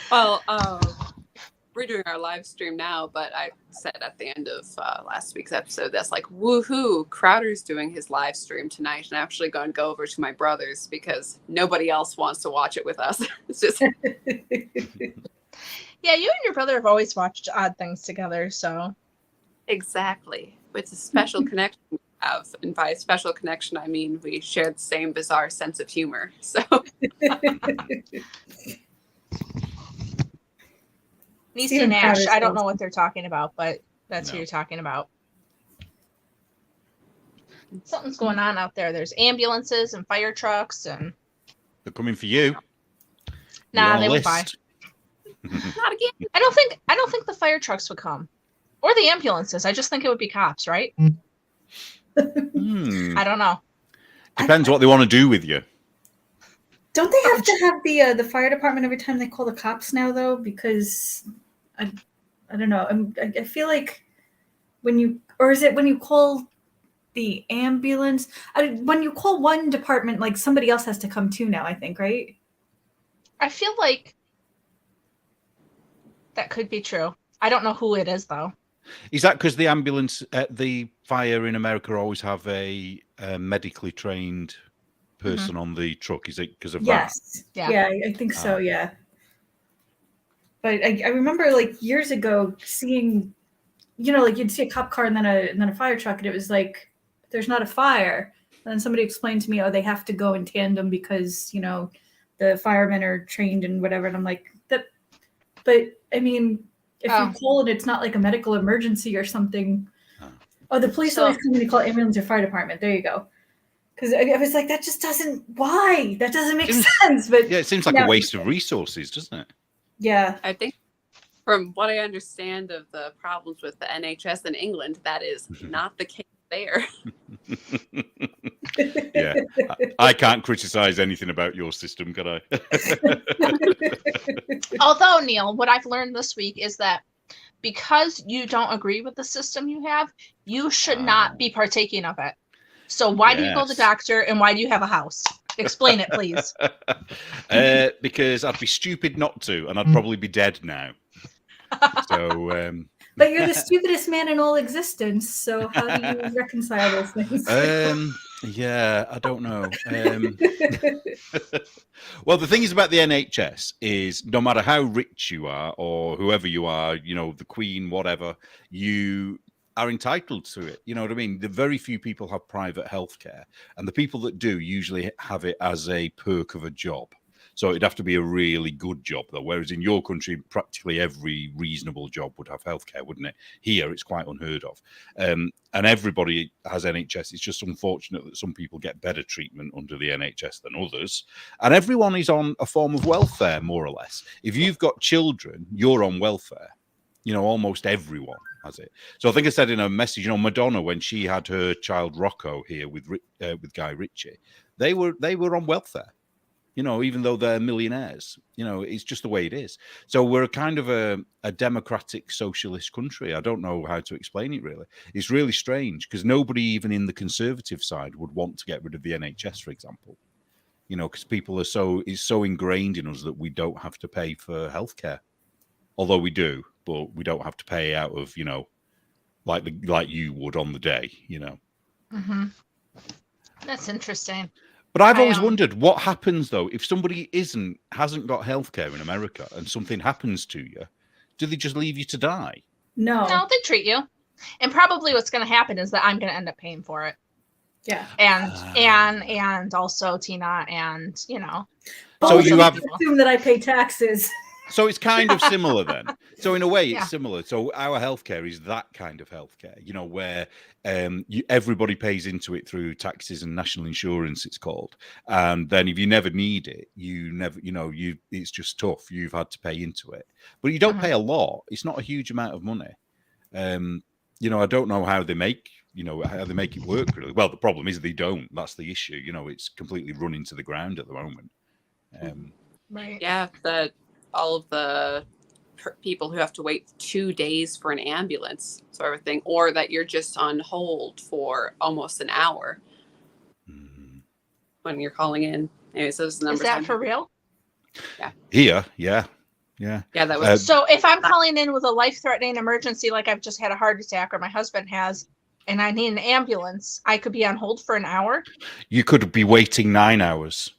Well, we're doing our live stream now, but I said at the end of last week's episode, that's like, woohoo, Crowder's doing his live stream tonight. And I'm actually going to go over to my brother's because nobody else wants to watch it with us. It's just... Yeah, you and your brother have always watched Odd Things together, so. Exactly. It's a special connection we have. And by special connection, I mean we share the same bizarre sense of humor. So. Niecy and Ash, I don't know what they're talking about, but that's who you're talking about. Something's going on out there. There's ambulances and fire trucks and... They're coming for you. Nah, they would buy. Not again. I don't think the fire trucks would come. Or the ambulances. I just think it would be cops, right? I don't know. Depends what they want to do with you. Don't they have to have the fire department every time they call the cops now, though? Because I don't know. I feel like is it when you call the ambulance? When you call one department, like somebody else has to come too now, I think, right? I feel like that could be true. I don't know who it is, though. Is that because the ambulance at the fire in America always have a medically trained person on the truck? Is it because of that? Yeah, I think so. Yeah. But I remember like years ago seeing, like you'd see a cop car and then a fire truck, and it was like, there's not a fire. And then somebody explained to me, they have to go in tandem because, the firemen are trained and whatever. And I'm like, but I mean, if you call and it's not like a medical emergency or something. The police always come when you call ambulance or fire department. There you go. Because I was like, that just doesn't, why? That doesn't make sense. But yeah, it seems like a waste of resources, doesn't it? Yeah. I think from what I understand of the problems with the NHS in England, that is not the case there. Yeah, I can't criticize anything about your system, can I? Although, Neil, what I've learned this week is that because you don't agree with the system you have, you should not be partaking of it. So why do you go to the doctor and why do you have a house? Explain it, please. Because I'd be stupid not to, and I'd probably be dead now. So, but you're the stupidest man in all existence. So how do you reconcile those things? Yeah, I don't know. Well, the thing is about the NHS is no matter how rich you are or whoever you are, the Queen, whatever, you are entitled to it. You know what I mean? The very few people have private healthcare, and the people that do usually have it as a perk of a job. So it'd have to be a really good job, though. Whereas in your country, practically every reasonable job would have healthcare, wouldn't it? Here, it's quite unheard of. And everybody has NHS. It's just unfortunate that some people get better treatment under the NHS than others. And everyone is on a form of welfare, more or less. If you've got children, you're on welfare. Almost everyone has it. So I think I said in a message, Madonna, when she had her child Rocco here with Guy Ritchie, they were on welfare. Even though they're millionaires, it's just the way it is. So we're kind of a democratic socialist country. I don't know how to explain it, really. It's really strange because nobody, even in the conservative side, would want to get rid of the NHS, for example. Because people it's so ingrained in us that we don't have to pay for healthcare. Although we do, but we don't have to pay out of, like you would on the day, Mm-hmm. That's interesting. But I've always wondered what happens, though, if somebody hasn't got healthcare in America and something happens to you, do they just leave you to die? No, they treat you. And probably what's going to happen is that I'm going to end up paying for it. Yeah. And also Tina and, So you have assume that I pay taxes. So it's kind of similar then. So in a way, it's similar. So our healthcare is that kind of healthcare, where everybody pays into it through taxes and national insurance, it's called. And then if you never need it, it's just tough. You've had to pay into it, but you don't pay a lot. It's not a huge amount of money. I don't know how they make it work really. Well, the problem is they don't. That's the issue. It's completely run into the ground at the moment. Right. Yeah. All of the people who have to wait 2 days for an ambulance sort of thing, or that you're just on hold for almost an hour when you're calling in. Anyways, those numbers. Is that for real? Yeah. Here, yeah. Yeah, that was. So if I'm calling in with a life-threatening emergency, like I've just had a heart attack or my husband has, and I need an ambulance, I could be on hold for an hour? You could be waiting 9 hours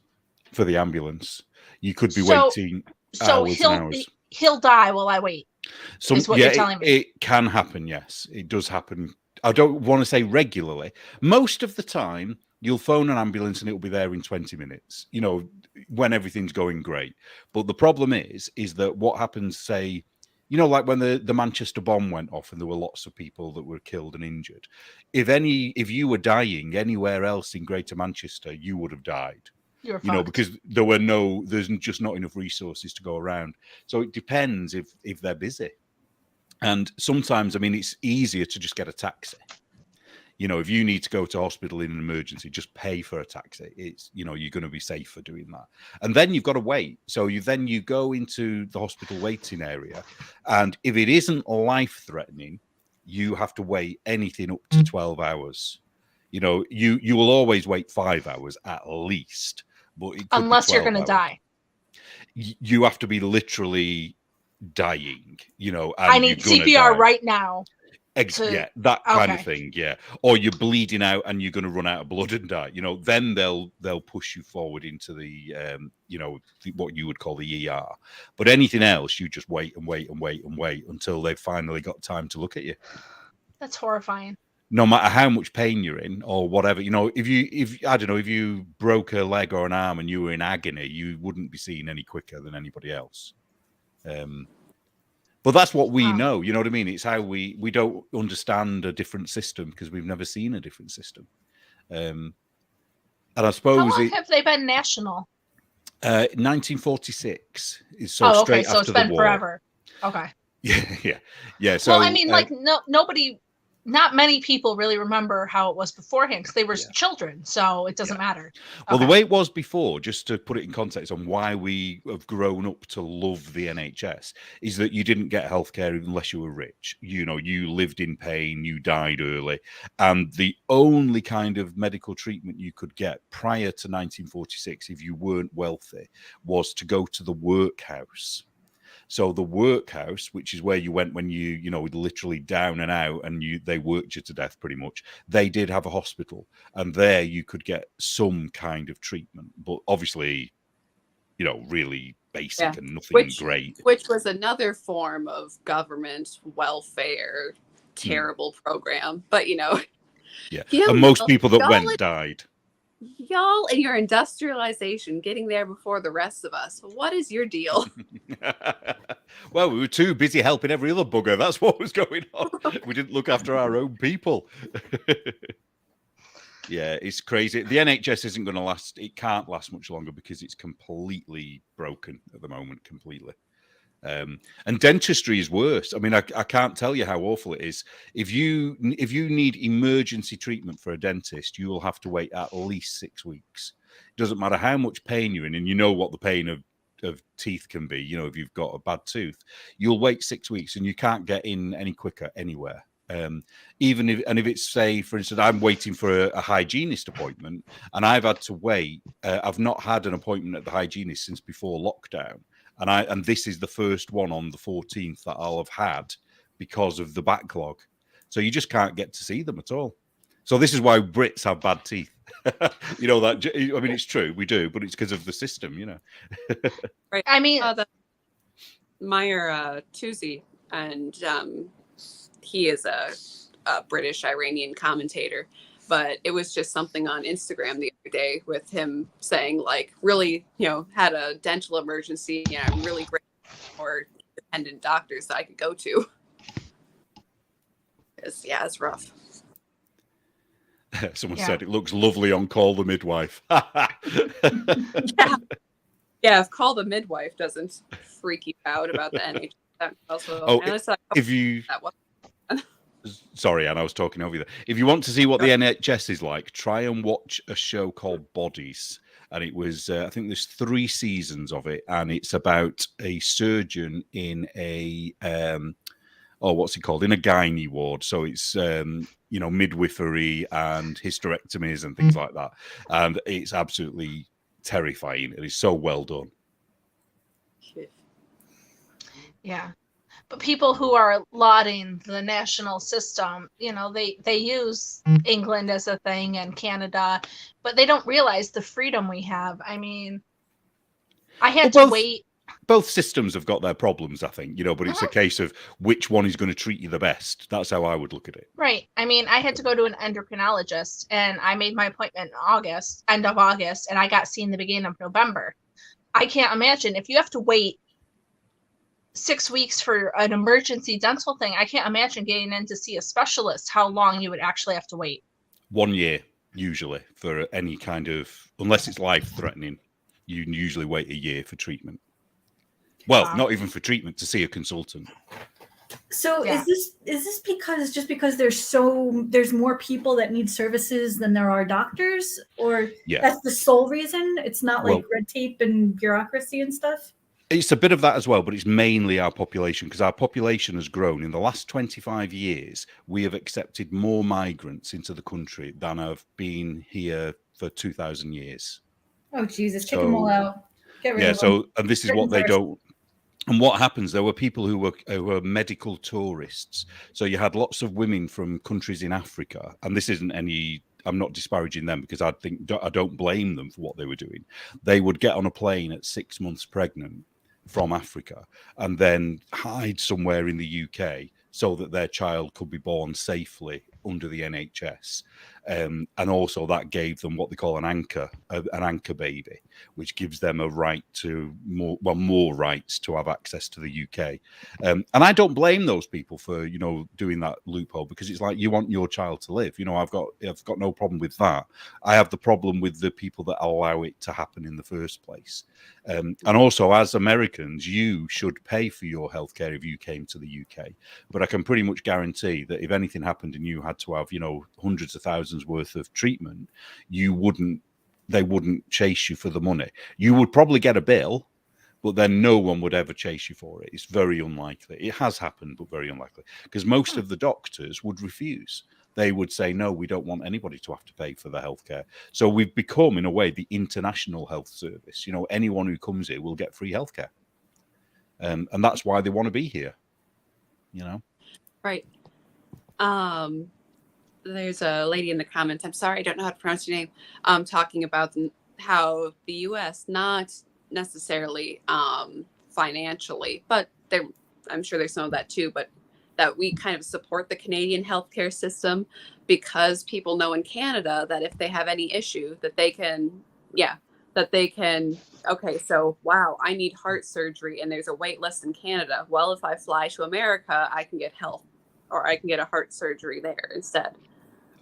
for the ambulance. You could be waiting... So he'll die while I wait. Is what you're telling me. It can happen, yes. It does happen. I don't want to say regularly. Most of the time, you'll phone an ambulance and it'll be there in 20 minutes, when everything's going great. But the problem is that what happens, say, like when the Manchester bomb went off and there were lots of people that were killed and injured. If you were dying anywhere else in Greater Manchester, you would have died. Because there's just not enough resources to go around. So it depends if they're busy. And sometimes, it's easier to just get a taxi, You know, if you need to go to hospital in an emergency, just pay for a taxi. It's, you know, you're going to be safe for doing that. And then you've got to wait. So you go into the hospital waiting area, and if it isn't life threatening, you have to wait anything up to 12 hours. You know, you will always wait 5 hours at least, but it could unless be you're 12 going to hours. die. You have to be literally dying, you know. And I need CPR right now. Yeah, that kind of thing. Yeah, or you're bleeding out and you're going to run out of blood and die. You know, then they'll push you forward into the you know, what you would call the ER. But anything else, you just wait and wait and wait and wait until they've finally got time to look at you. That's horrifying. No matter how much pain you're in or whatever, you know, if I don't know, if you broke a leg or an arm and you were in agony, you wouldn't be seen any quicker than anybody else. But that's what we know, you know what I mean? It's how we don't understand a different system because we've never seen a different system. And I suppose how long have they been national? 1946 is straight after the war. So it's been forever. Okay. Yeah. So well, I mean, like nobody. Not many people really remember how it was beforehand because they were children, so it doesn't matter. Well, the way it was before, just to put it in context on why we have grown up to love the NHS, is that you didn't get healthcare unless you were rich. You know, you lived in pain, you died early, and the only kind of medical treatment you could get prior to 1946, if you weren't wealthy, was to go to the workhouse. So the workhouse, which is where you went when you know, literally down and out, and they worked you to death pretty much. They did have a hospital, and there you could get some kind of treatment, but obviously, you know, really basic and nothing great. Which was another form of government welfare, terrible program. But you know, and most people that went died. Y'all and your industrialization getting there before the rest of us. What is your deal? Well, we were too busy helping every other bugger. That's what was going on. We didn't look after our own people. Yeah, it's crazy. The NHS isn't going to last. It can't last much longer because it's completely broken at the moment, completely. And dentistry is worse. I mean, I can't tell you how awful it is. If you need emergency treatment for a dentist, you will have to wait at least 6 weeks. It doesn't matter how much pain you're in, and you know what the pain of teeth can be. You know, if you've got a bad tooth, you'll wait 6 weeks, and you can't get in any quicker anywhere. Even if it's, say, for instance, I'm waiting for a hygienist appointment, and I've had to wait. I've not had an appointment at the hygienist since before lockdown. And this is the first one on the 14th that I'll have had because of the backlog. So you just can't get to see them at all. So this is why Brits have bad teeth. You know that. I mean, it's true, we do, but it's because of the system, you know. Right. I mean, Meyer Tusi, and he is a British Iranian commentator. But it was just something on Instagram the other day with him saying, like, really, you know, had a dental emergency. And I'm really grateful for independent doctors that I could go to. It's rough. Someone said it looks lovely on Call the Midwife. If Call the Midwife doesn't freak you out about the NHS. Sorry, Anne, I was talking over you there. If you want to see what the NHS is like, try and watch a show called Bodies. And it was, I think there's 3 seasons of it. And it's about a surgeon in a, what's it called? In a gynae ward. So it's, you know, midwifery and hysterectomies and things like that. And it's absolutely terrifying. It is so well done. Yeah. But people who are lauding the national system, you know, they use England as a thing and Canada, but they don't realize the freedom we have. I mean, I had to wait. Both systems have got their problems, I think, you know, but it's a case of which one is going to treat you the best. That's how I would look at it. Right. I mean, I had to go to an endocrinologist, and I made my appointment in end of August, and I got seen the beginning of November. I can't imagine if you have to wait 6 weeks for an emergency dental thing. I can't imagine getting in to see a specialist, how long you would actually have to wait. 1 year, usually, for any kind of, unless it's life-threatening, you usually wait a year for treatment. Well, not even for treatment, to see a consultant. So is this because there's more people that need services than there are doctors, or that's the sole reason? It's not like red tape and bureaucracy and stuff? It's a bit of that as well, but it's mainly our population, because our population has grown. In the last 25 years, we have accepted more migrants into the country than have been here for 2,000 years. Oh, Jesus, kick them all out. Get rid of them. And this is what they don't. And what happens, there were people who were medical tourists. So you had lots of women from countries in Africa, and this isn't I'm not disparaging them, because I don't blame them for what they were doing. They would get on a plane at 6 months pregnant from Africa and then hide somewhere in the UK so that their child could be born safely under the NHS. And also that gave them what they call an anchor baby, which gives them a right to more rights to have access to the UK. And I don't blame those people for, doing that loophole, because it's like, you want your child to live. I've got no problem with that. I have the problem with the people that allow it to happen in the first place. And also, as Americans, you should pay for your healthcare if you came to the UK. But I can pretty much guarantee that if anything happened and you had to have, hundreds of thousands worth of treatment, they wouldn't chase you for the money. You would probably get a bill, but then no one would ever chase you for it. It's very unlikely. It has happened, but very unlikely, because most of the doctors would refuse. They would say, no, we don't want anybody to have to pay for the healthcare. So we've become, in a way, the international health service. Anyone who comes here will get free healthcare. And that's why they want to be here, Right. There's a lady in the comments, I'm sorry, I don't know how to pronounce your name, talking about how the U.S., not necessarily financially, but I'm sure there's some of that too, but that we kind of support the Canadian healthcare system, because people know in Canada that if they have any issue that they can, okay, so, wow, I need heart surgery and there's a wait list in Canada. Well, if I fly to America, I can get health, or I can get a heart surgery there instead.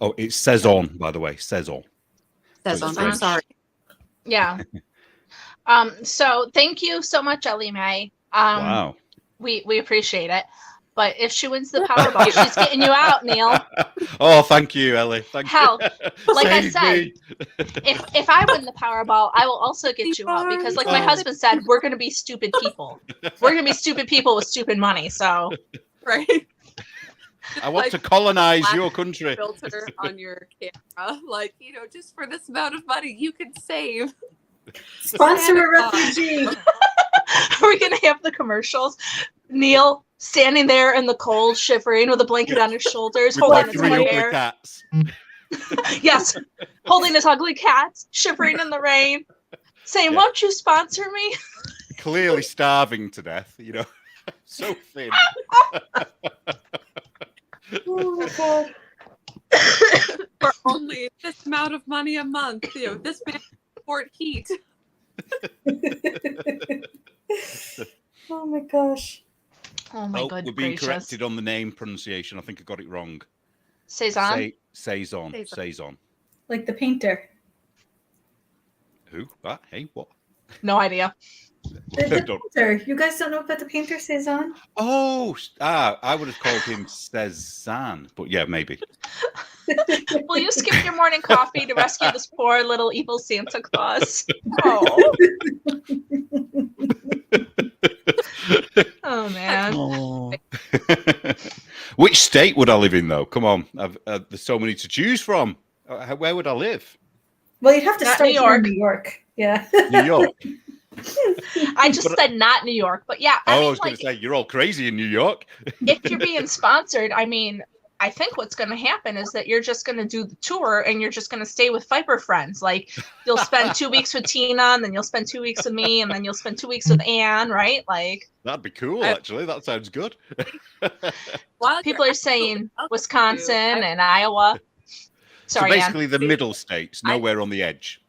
Oh, it says on, by the way, says on. I'm sorry. Yeah. So thank you so much, Ellie Mae. Wow. We appreciate it. But if she wins the Powerball, she's getting you out, Neil. Oh, thank you, Ellie. Thank you. Like I Save said, me. if I win the Powerball, I will also get you out, because, like my husband said, we're going to be stupid people. We're going to be stupid people with stupid money. So, right. I want to colonize your country. Filter on your camera, just for this amount of money you can save. Sponsor a refugee. Are we going to have the commercials? Neil standing there in the cold, shivering with a blanket on his shoulders, holding his hair. Cats. Yes, holding his ugly cats, shivering in the rain, saying, "Won't you sponsor me?" Clearly starving to death, so thin. Oh my God. For only this amount of money a month, this man can support heat. Oh my gosh. Oh my God! We're being corrected on the name pronunciation. I think I got it wrong. Saison. Saison. Like the painter. Who? What? Hey, what? No idea. The painter. You guys don't know about the painter Cezanne? Oh, I would have called him Cezanne, but yeah, maybe. Will you skip your morning coffee to rescue this poor little evil Santa Claus? Oh. Oh man. Oh. Which state would I live in, though? Come on, there's so many to choose from. Where would I live? Well, you'd have to Not start New York. in New York. Yeah. New York. I just said not New York, but yeah. I was going to say, you're all crazy in New York. If you're being sponsored, I think what's going to happen is that you're just going to do the tour and you're just going to stay with Viper friends. Like, you'll spend 2 weeks with Tina, and then you'll spend 2 weeks with me, and then you'll spend 2 weeks with Anne, right? Like, that'd be cool, actually. That sounds good. People are saying Wisconsin and Iowa. Sorry, so basically Anne. The middle states, nowhere on the edge.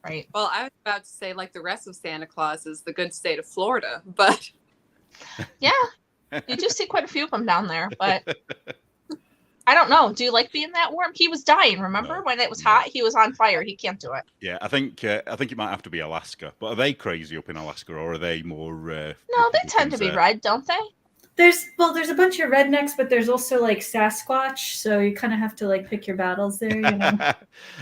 Right. Well, I was about to say, like the rest of Santa Claus is the good state of Florida, but yeah, you do see quite a few of them down there. But I don't know. Do you like being that warm? He was dying. Remember when it was hot? He was on fire. He can't do it. Yeah, I think it might have to be Alaska. But are they crazy up in Alaska, or are they more? No, they tend to be red, don't they? There's a bunch of rednecks, but there's also like Sasquatch, so you kind of have to like pick your battles there, you know.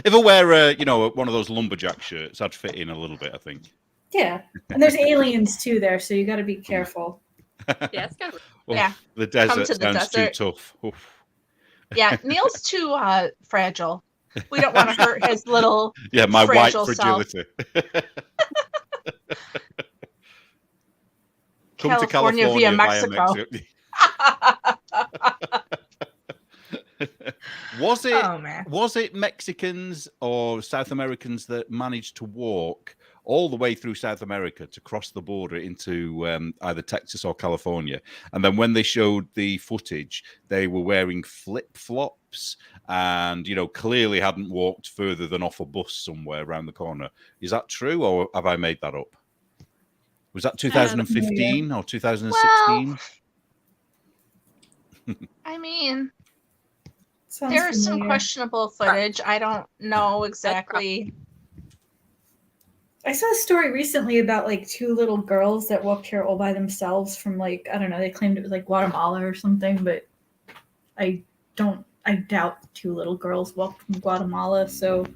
If I wear, one of those lumberjack shirts, I'd fit in a little bit, I think. Yeah, and there's aliens too there, so you got to be careful. Yeah, it's kind of. Yeah. The desert to the sounds desert. too tough. Oof. Yeah, Neil's too fragile. We don't want to hurt his little my white fragile fragility. Come to California via Mexico. Was it Oh, man. was it Mexicans or South Americans that managed to walk all the way through South America to cross the border into either Texas or California? And then when they showed the footage, they were wearing flip-flops and, clearly hadn't walked further than off a bus somewhere around the corner. Is that true, or have I made that up? Was that 2015 or 2016? Well, I mean, Sounds there is some familiar. questionable footage. I don't know exactly. I saw a story recently about like two little girls that walked here all by themselves from like, I don't know, they claimed it was like Guatemala or something, but I doubt two little girls walked from Guatemala. So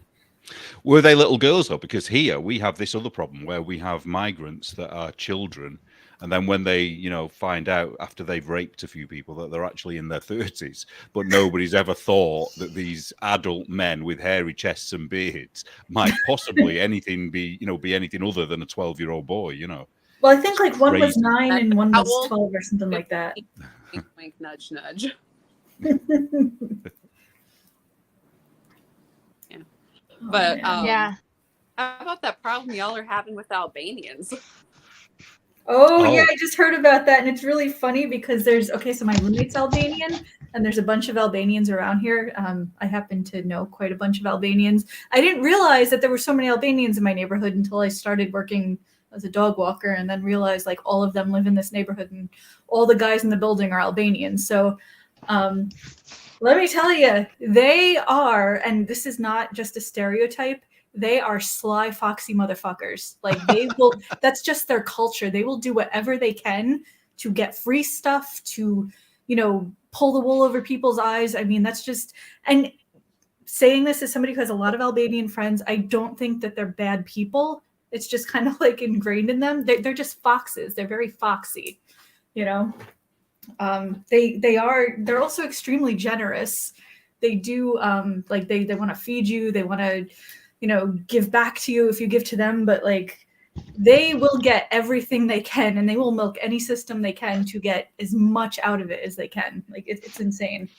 Were they little girls though? Because here we have this other problem where we have migrants that are children, and then when they, find out after they've raped a few people that they're actually in their 30s, but nobody's ever thought that these adult men with hairy chests and beards might possibly be anything other than a 12-year-old boy, Well, I think like one was crazy. 9 and one How was old? 12 or something like that. Wink, wink, nudge, nudge. But Yeah. how about that problem y'all are having with Albanians? Oh, yeah, I just heard about that, and it's really funny because so my roommate's Albanian, and there's a bunch of Albanians around here. I happen to know quite a bunch of Albanians. I didn't realize that there were so many Albanians in my neighborhood until I started working as a dog walker, and then realized like all of them live in this neighborhood, and all the guys in the building are Albanians. So let me tell you, they are, and this is not just a stereotype, they are sly, foxy motherfuckers. Like they will, that's just their culture. They will do whatever they can to get free stuff, to, pull the wool over people's eyes. I mean, that's just, and saying this as somebody who has a lot of Albanian friends, I don't think that they're bad people. It's just kind of like ingrained in them. They're just foxes. They're very foxy, they're also extremely generous. They do like they want to feed you, they want to give back to you if you give to them, but like they will get everything they can, and they will milk any system they can to get as much out of it as they can. Like it's insane.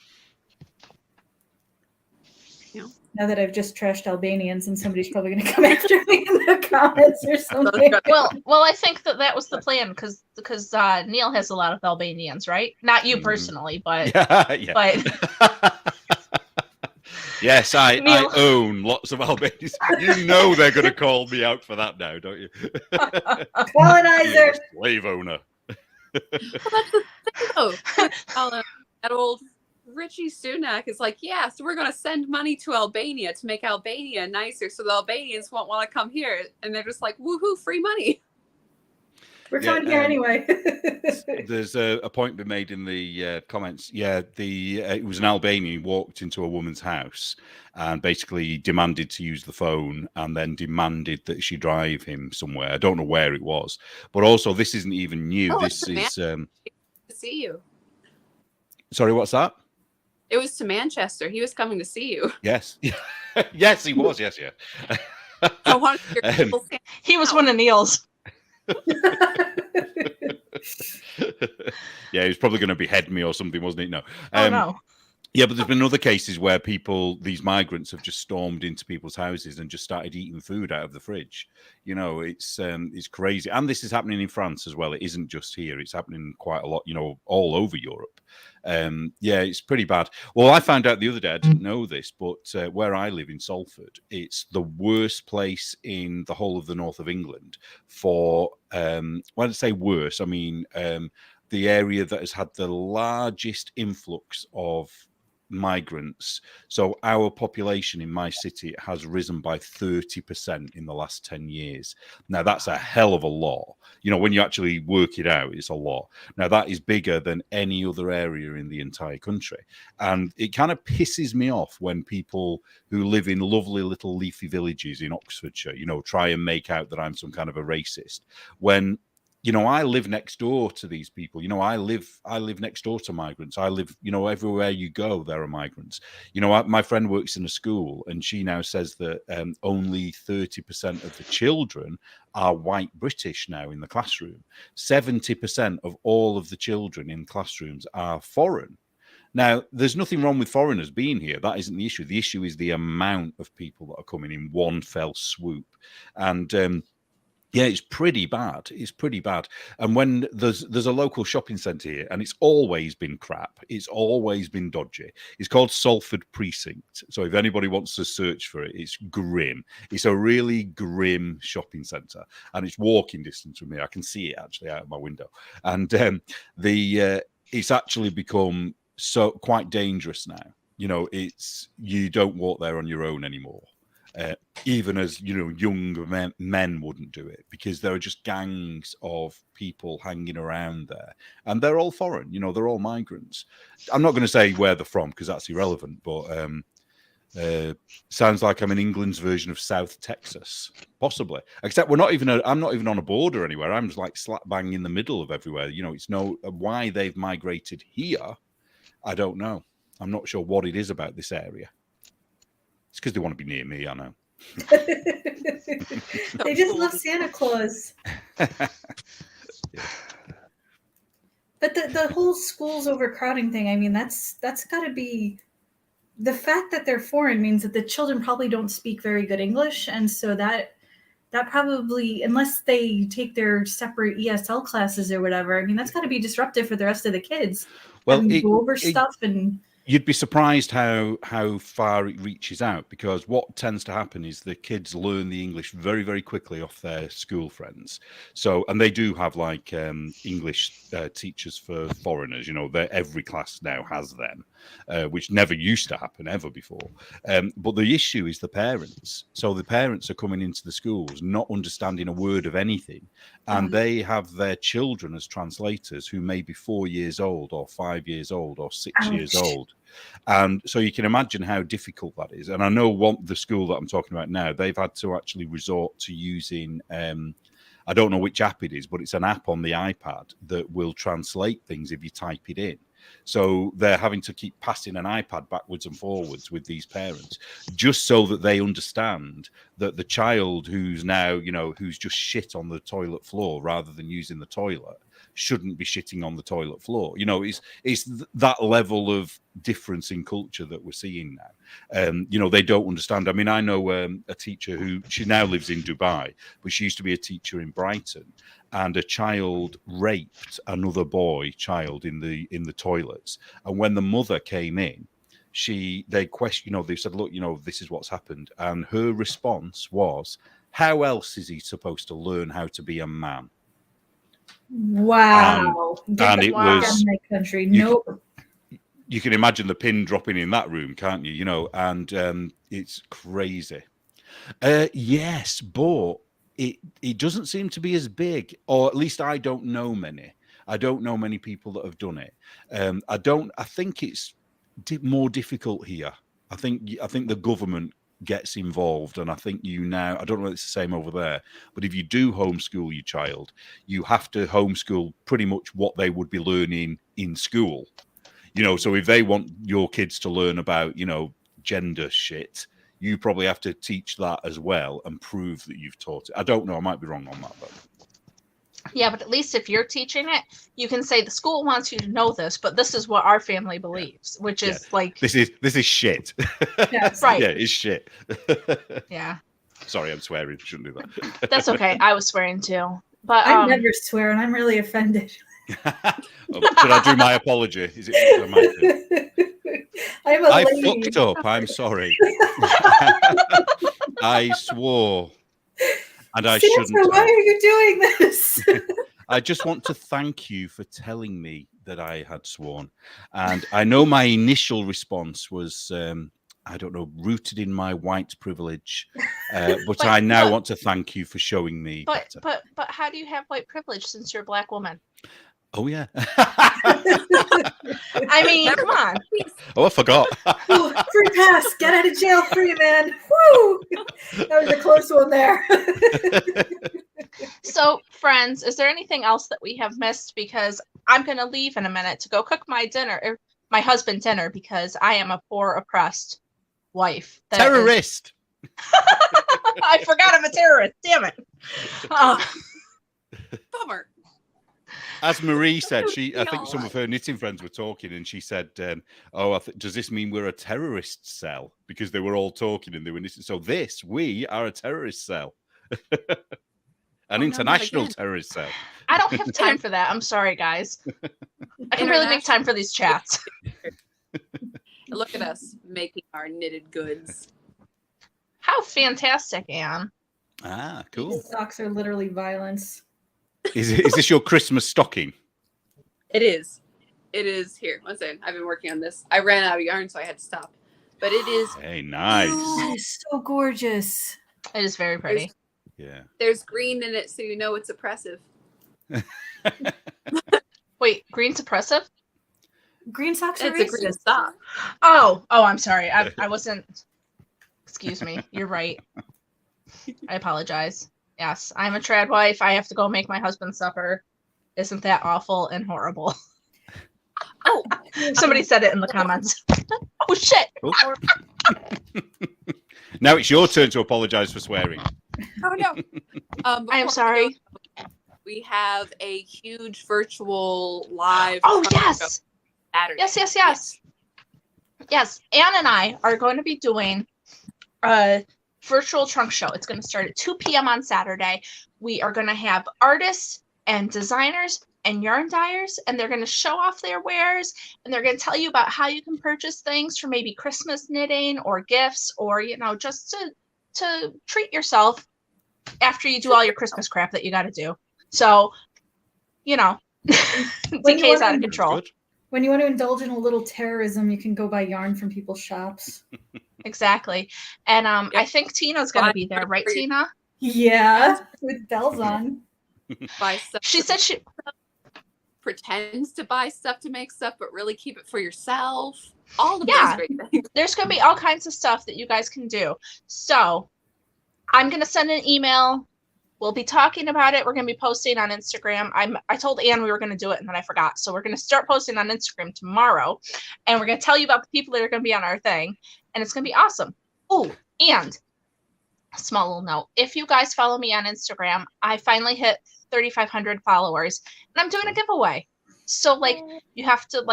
Yeah. Now that I've just trashed Albanians, and somebody's probably going to come after me in the comments or something. Well, I think that was the plan because Neil has a lot of Albanians, right? Not you personally, but yeah. but yes, I Neil. own lots of Albanians. You know they're going to call me out for that now, don't you? Colonizer, slave owner. Well, that's the thing, though. That old Richie Sunak is like, yeah, so we're going to send money to Albania to make Albania nicer, so the Albanians won't want to come here, and they're just like, woohoo, free money. We're coming here anyway. There's a point been made in the comments. Yeah, it was an Albanian who walked into a woman's house and basically demanded to use the phone, and then demanded that she drive him somewhere. I don't know where it was, but also this isn't even new. This is to see you. Sorry, what's that? It was to Manchester. He was coming to see you. Yes, yes, he was. Yes, yeah. I wanted to hear people say, he was one of Neil's. Yeah, he was probably going to behead me or something, wasn't he? No. No. Yeah, but there's been other cases where these migrants have just stormed into people's houses and just started eating food out of the fridge. It's crazy. And this is happening in France as well. It isn't just here. It's happening quite a lot, all over Europe. Yeah, it's pretty bad. Well, I found out the other day, I didn't know this, but where I live in Salford, it's the worst place in the whole of the north of England for, when I say worse, I mean the area that has had the largest influx of migrants. So our population in my city has risen by 30% in the last 10 years. Now, that's a hell of a lot. You know, when you actually work it out, it's a lot. Now, that is bigger than any other area in the entire country. And it kind of pisses me off when people who live in lovely little leafy villages in Oxfordshire, you know, try and make out that I'm some kind of a racist. When, you know, I live next door to these people. You know, I live next door to migrants. I live, you know, everywhere you go, there are migrants. You know, my friend works in a school, and she now says that only 30% of the children are white British now in the classroom. 70% of all of the children in classrooms are foreign. Now, there's nothing wrong with foreigners being here. That isn't the issue. The issue is the amount of people that are coming in one fell swoop. And yeah, it's pretty bad. It's pretty bad. And when there's a local shopping centre here, and it's always been crap. It's always been dodgy. It's called Salford Precinct. So if anybody wants to search for it, it's grim. It's a really grim shopping centre, and it's walking distance from me. I can see it actually out of my window. And it's actually become so quite dangerous now. You know, you don't walk there on your own anymore. Even as, you know, young men wouldn't do it, because there are just gangs of people hanging around there, and they're all foreign. You know, they're all migrants. I'm not going to say where they're from because that's irrelevant, but sounds like I'm in England's version of South Texas, possibly. Except I'm not even on a border anywhere. I'm just like slap bang in the middle of everywhere. You know, it's why they've migrated here. I don't know. I'm not sure what it is about this area. It's because they want to be near me, I know. They just love Santa Claus. Yeah. But the whole schools overcrowding thing, I mean, that's got to be, the fact that they're foreign means that the children probably don't speak very good English. And so that probably, unless they take their separate ESL classes or whatever, I mean, that's got to be disruptive for the rest of the kids. Well, go over stuff and... You'd be surprised how far it reaches out, because what tends to happen is the kids learn the English very, very quickly off their school friends. So, and they do have like English teachers for foreigners. You know, every class now has them, which never used to happen ever before. But the issue is the parents. So the parents are coming into the schools not understanding a word of anything, and they have their children as translators who may be 4 years old or 5 years old or 6 years old. And so you can imagine how difficult that is. And I know the school that I'm talking about now, they've had to actually resort to using, I don't know which app it is, but it's an app on the iPad that will translate things if you type it in. So they're having to keep passing an iPad backwards and forwards with these parents, just so that they understand that the child who's now, you know, who's just shit on the toilet floor rather than using the toilet, shouldn't be shitting on the toilet floor. You know, it's that level of difference in culture that we're seeing now. You know, they don't understand. I mean, I know a teacher she now lives in Dubai, but she used to be a teacher in Brighton, and a child raped another child in the toilets. And when the mother came in, they questioned, you know, they said, look, you know, this is what's happened. And her response was, how else is he supposed to learn how to be a man? Wow. And it was my country. Nope. You can imagine the pin dropping in that room, can't you? You know, and it's crazy. Yes, but it doesn't seem to be as big, or at least I don't know many. I don't know many people that have done it. I think it's more difficult here. I think the government gets involved, and I think I don't know if it's the same over there, but if you do homeschool your child, you have to homeschool pretty much what they would be learning in school. You know, so if they want your kids to learn about, you know, gender shit, you probably have to teach that as well and prove that you've taught it. I don't know, I might be wrong on that, but yeah, but at least if you're teaching it, you can say the school wants you to know this, but this is what our family believes, which is like this is shit. Yes, right. Yeah, it's shit. Yeah. Sorry, I'm swearing. Shouldn't do that. That's okay. I was swearing too. But I never swear, and I'm really offended. Should I do my apology? Is it? I fucked up. I'm sorry. I swore. And I shouldn't. Why are you doing this? I just want to thank you for telling me that I had sworn. And I know my initial response was, I don't know, rooted in my white privilege. But I now want to thank you for showing me better. But how do you have white privilege since you're a black woman? Oh, yeah. I mean, come on. Oh, I forgot. Ooh, free pass. Get out of jail free, man. Woo! That was a close one there. So, friends, is there anything else that we have missed? Because I'm going to leave in a minute to go cook my dinner, or my husband's dinner, because I am a poor, oppressed wife. Terrorist. I forgot I'm a terrorist. Damn it. Bummer. As Marie said, I think some of her knitting friends were talking, and she said, does this mean we're a terrorist cell? Because they were all talking and they were knitting. So we are a terrorist cell. An international terrorist cell. I don't have time for that. I'm sorry, guys. I can really make time for these chats. Look at us making our knitted goods. How fantastic, Anne. Ah, cool. These socks are literally violence. Is this your Christmas stocking? It is. It is. Here, one second. I've been working on this. I ran out of yarn, so I had to stop. But it is. Hey, nice. That is so gorgeous. It is very pretty. There's green in it, so you know it's oppressive. Wait, green suppressive? Green socks are It's a green racist. sock. Oh, I'm sorry. I wasn't. Excuse me. You're right. I apologize. Yes, I'm a trad wife. I have to go make my husband supper. Isn't that awful and horrible? Oh, Somebody said it in the comments. Oh, shit. Oh. Now it's your turn to apologize for swearing. Oh, no. I am sorry. We have a huge virtual live. Oh, yes. Saturday. Yes. Anne and I are going to be doing a virtual trunk show. It's going to start at 2 p.m. on Saturday. We are going to have artists and designers and yarn dyers, and they're going to show off their wares, and they're going to tell you about how you can purchase things for maybe Christmas knitting or gifts, or just to treat yourself after you do all your Christmas crap that you got to do. So, DK is out of control. When you want to indulge in a little terrorism, you can go buy yarn from people's shops. Exactly. And I think Tina's going to be there, right, Tina? Yeah, with bells on. Buy stuff. She said she pretends to buy stuff to make stuff, but really keep it for yourself. All of those great things. There's going to be all kinds of stuff that you guys can do. So I'm going to send an email. We'll be talking about it. We're going to be posting on Instagram. I told Anne we were going to do it, and then I forgot. So we're going to start posting on Instagram tomorrow, and we're going to tell you about the people that are going to be on our thing, and it's going to be awesome. Oh, and a small little note. If you guys follow me on Instagram, I finally hit 3,500 followers, and I'm doing a giveaway. So, you have to,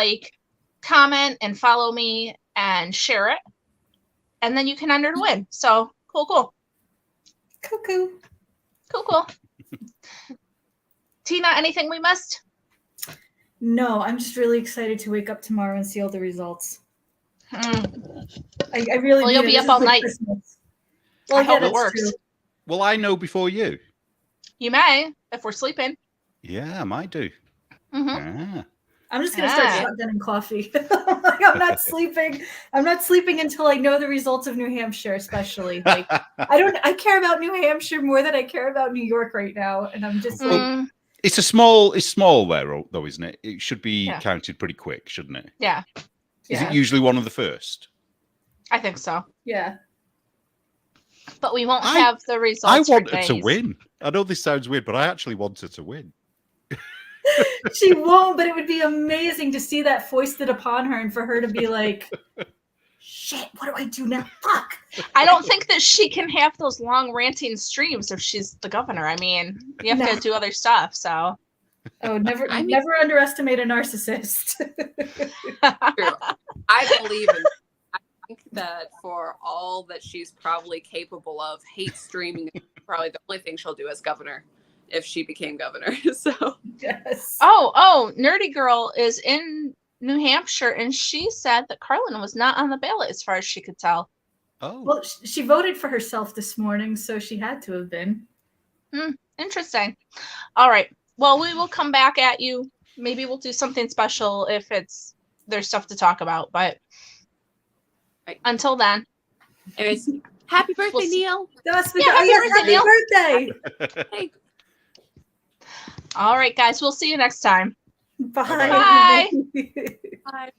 comment and follow me and share it, and then you can enter to win. So, cool. Cuckoo. Cool. Tina, anything we missed? No, I'm just really excited to wake up tomorrow and see all the results. I really. Well, you'll be up all night. Well, I hope it works. True. Well, I know before you. You may, if we're sleeping. Yeah, I might do. Mm-hmm. Ah. I'm just going to start shotgunning coffee. I'm not sleeping. I'm not sleeping until I know the results of New Hampshire, especially. I care about New Hampshire more than I care about New York right now. And I'm just It's small there, though, isn't it? It should be counted pretty quick, shouldn't it? Yeah. Is it usually one of the first? I think so. Yeah. But we won't have the results. I want her to win. I know this sounds weird, but I actually want her to win. She won't, but it would be amazing to see that foisted upon her and for her to be like, shit, what do I do now? Fuck. I don't think that she can have those long ranting streams if she's the governor. I mean, you have to do other stuff, so. Oh, never underestimate a narcissist. True. I believe in I think that for all that she's probably capable of, hate streaming is probably the only thing she'll do as governor if she became governor. So yes. Oh, Nerdy Girl is in New Hampshire, and she said that Carlin was not on the ballot as far as she could tell. Oh. Well, she voted for herself this morning, so she had to have been. Interesting. All right. well, we will come back at you. Maybe we'll do something special if there's stuff to talk about. But until then. Anyways, happy birthday, Neil. Happy birthday. Hey. All right, guys. We'll see you next time. Bye. Bye. Bye.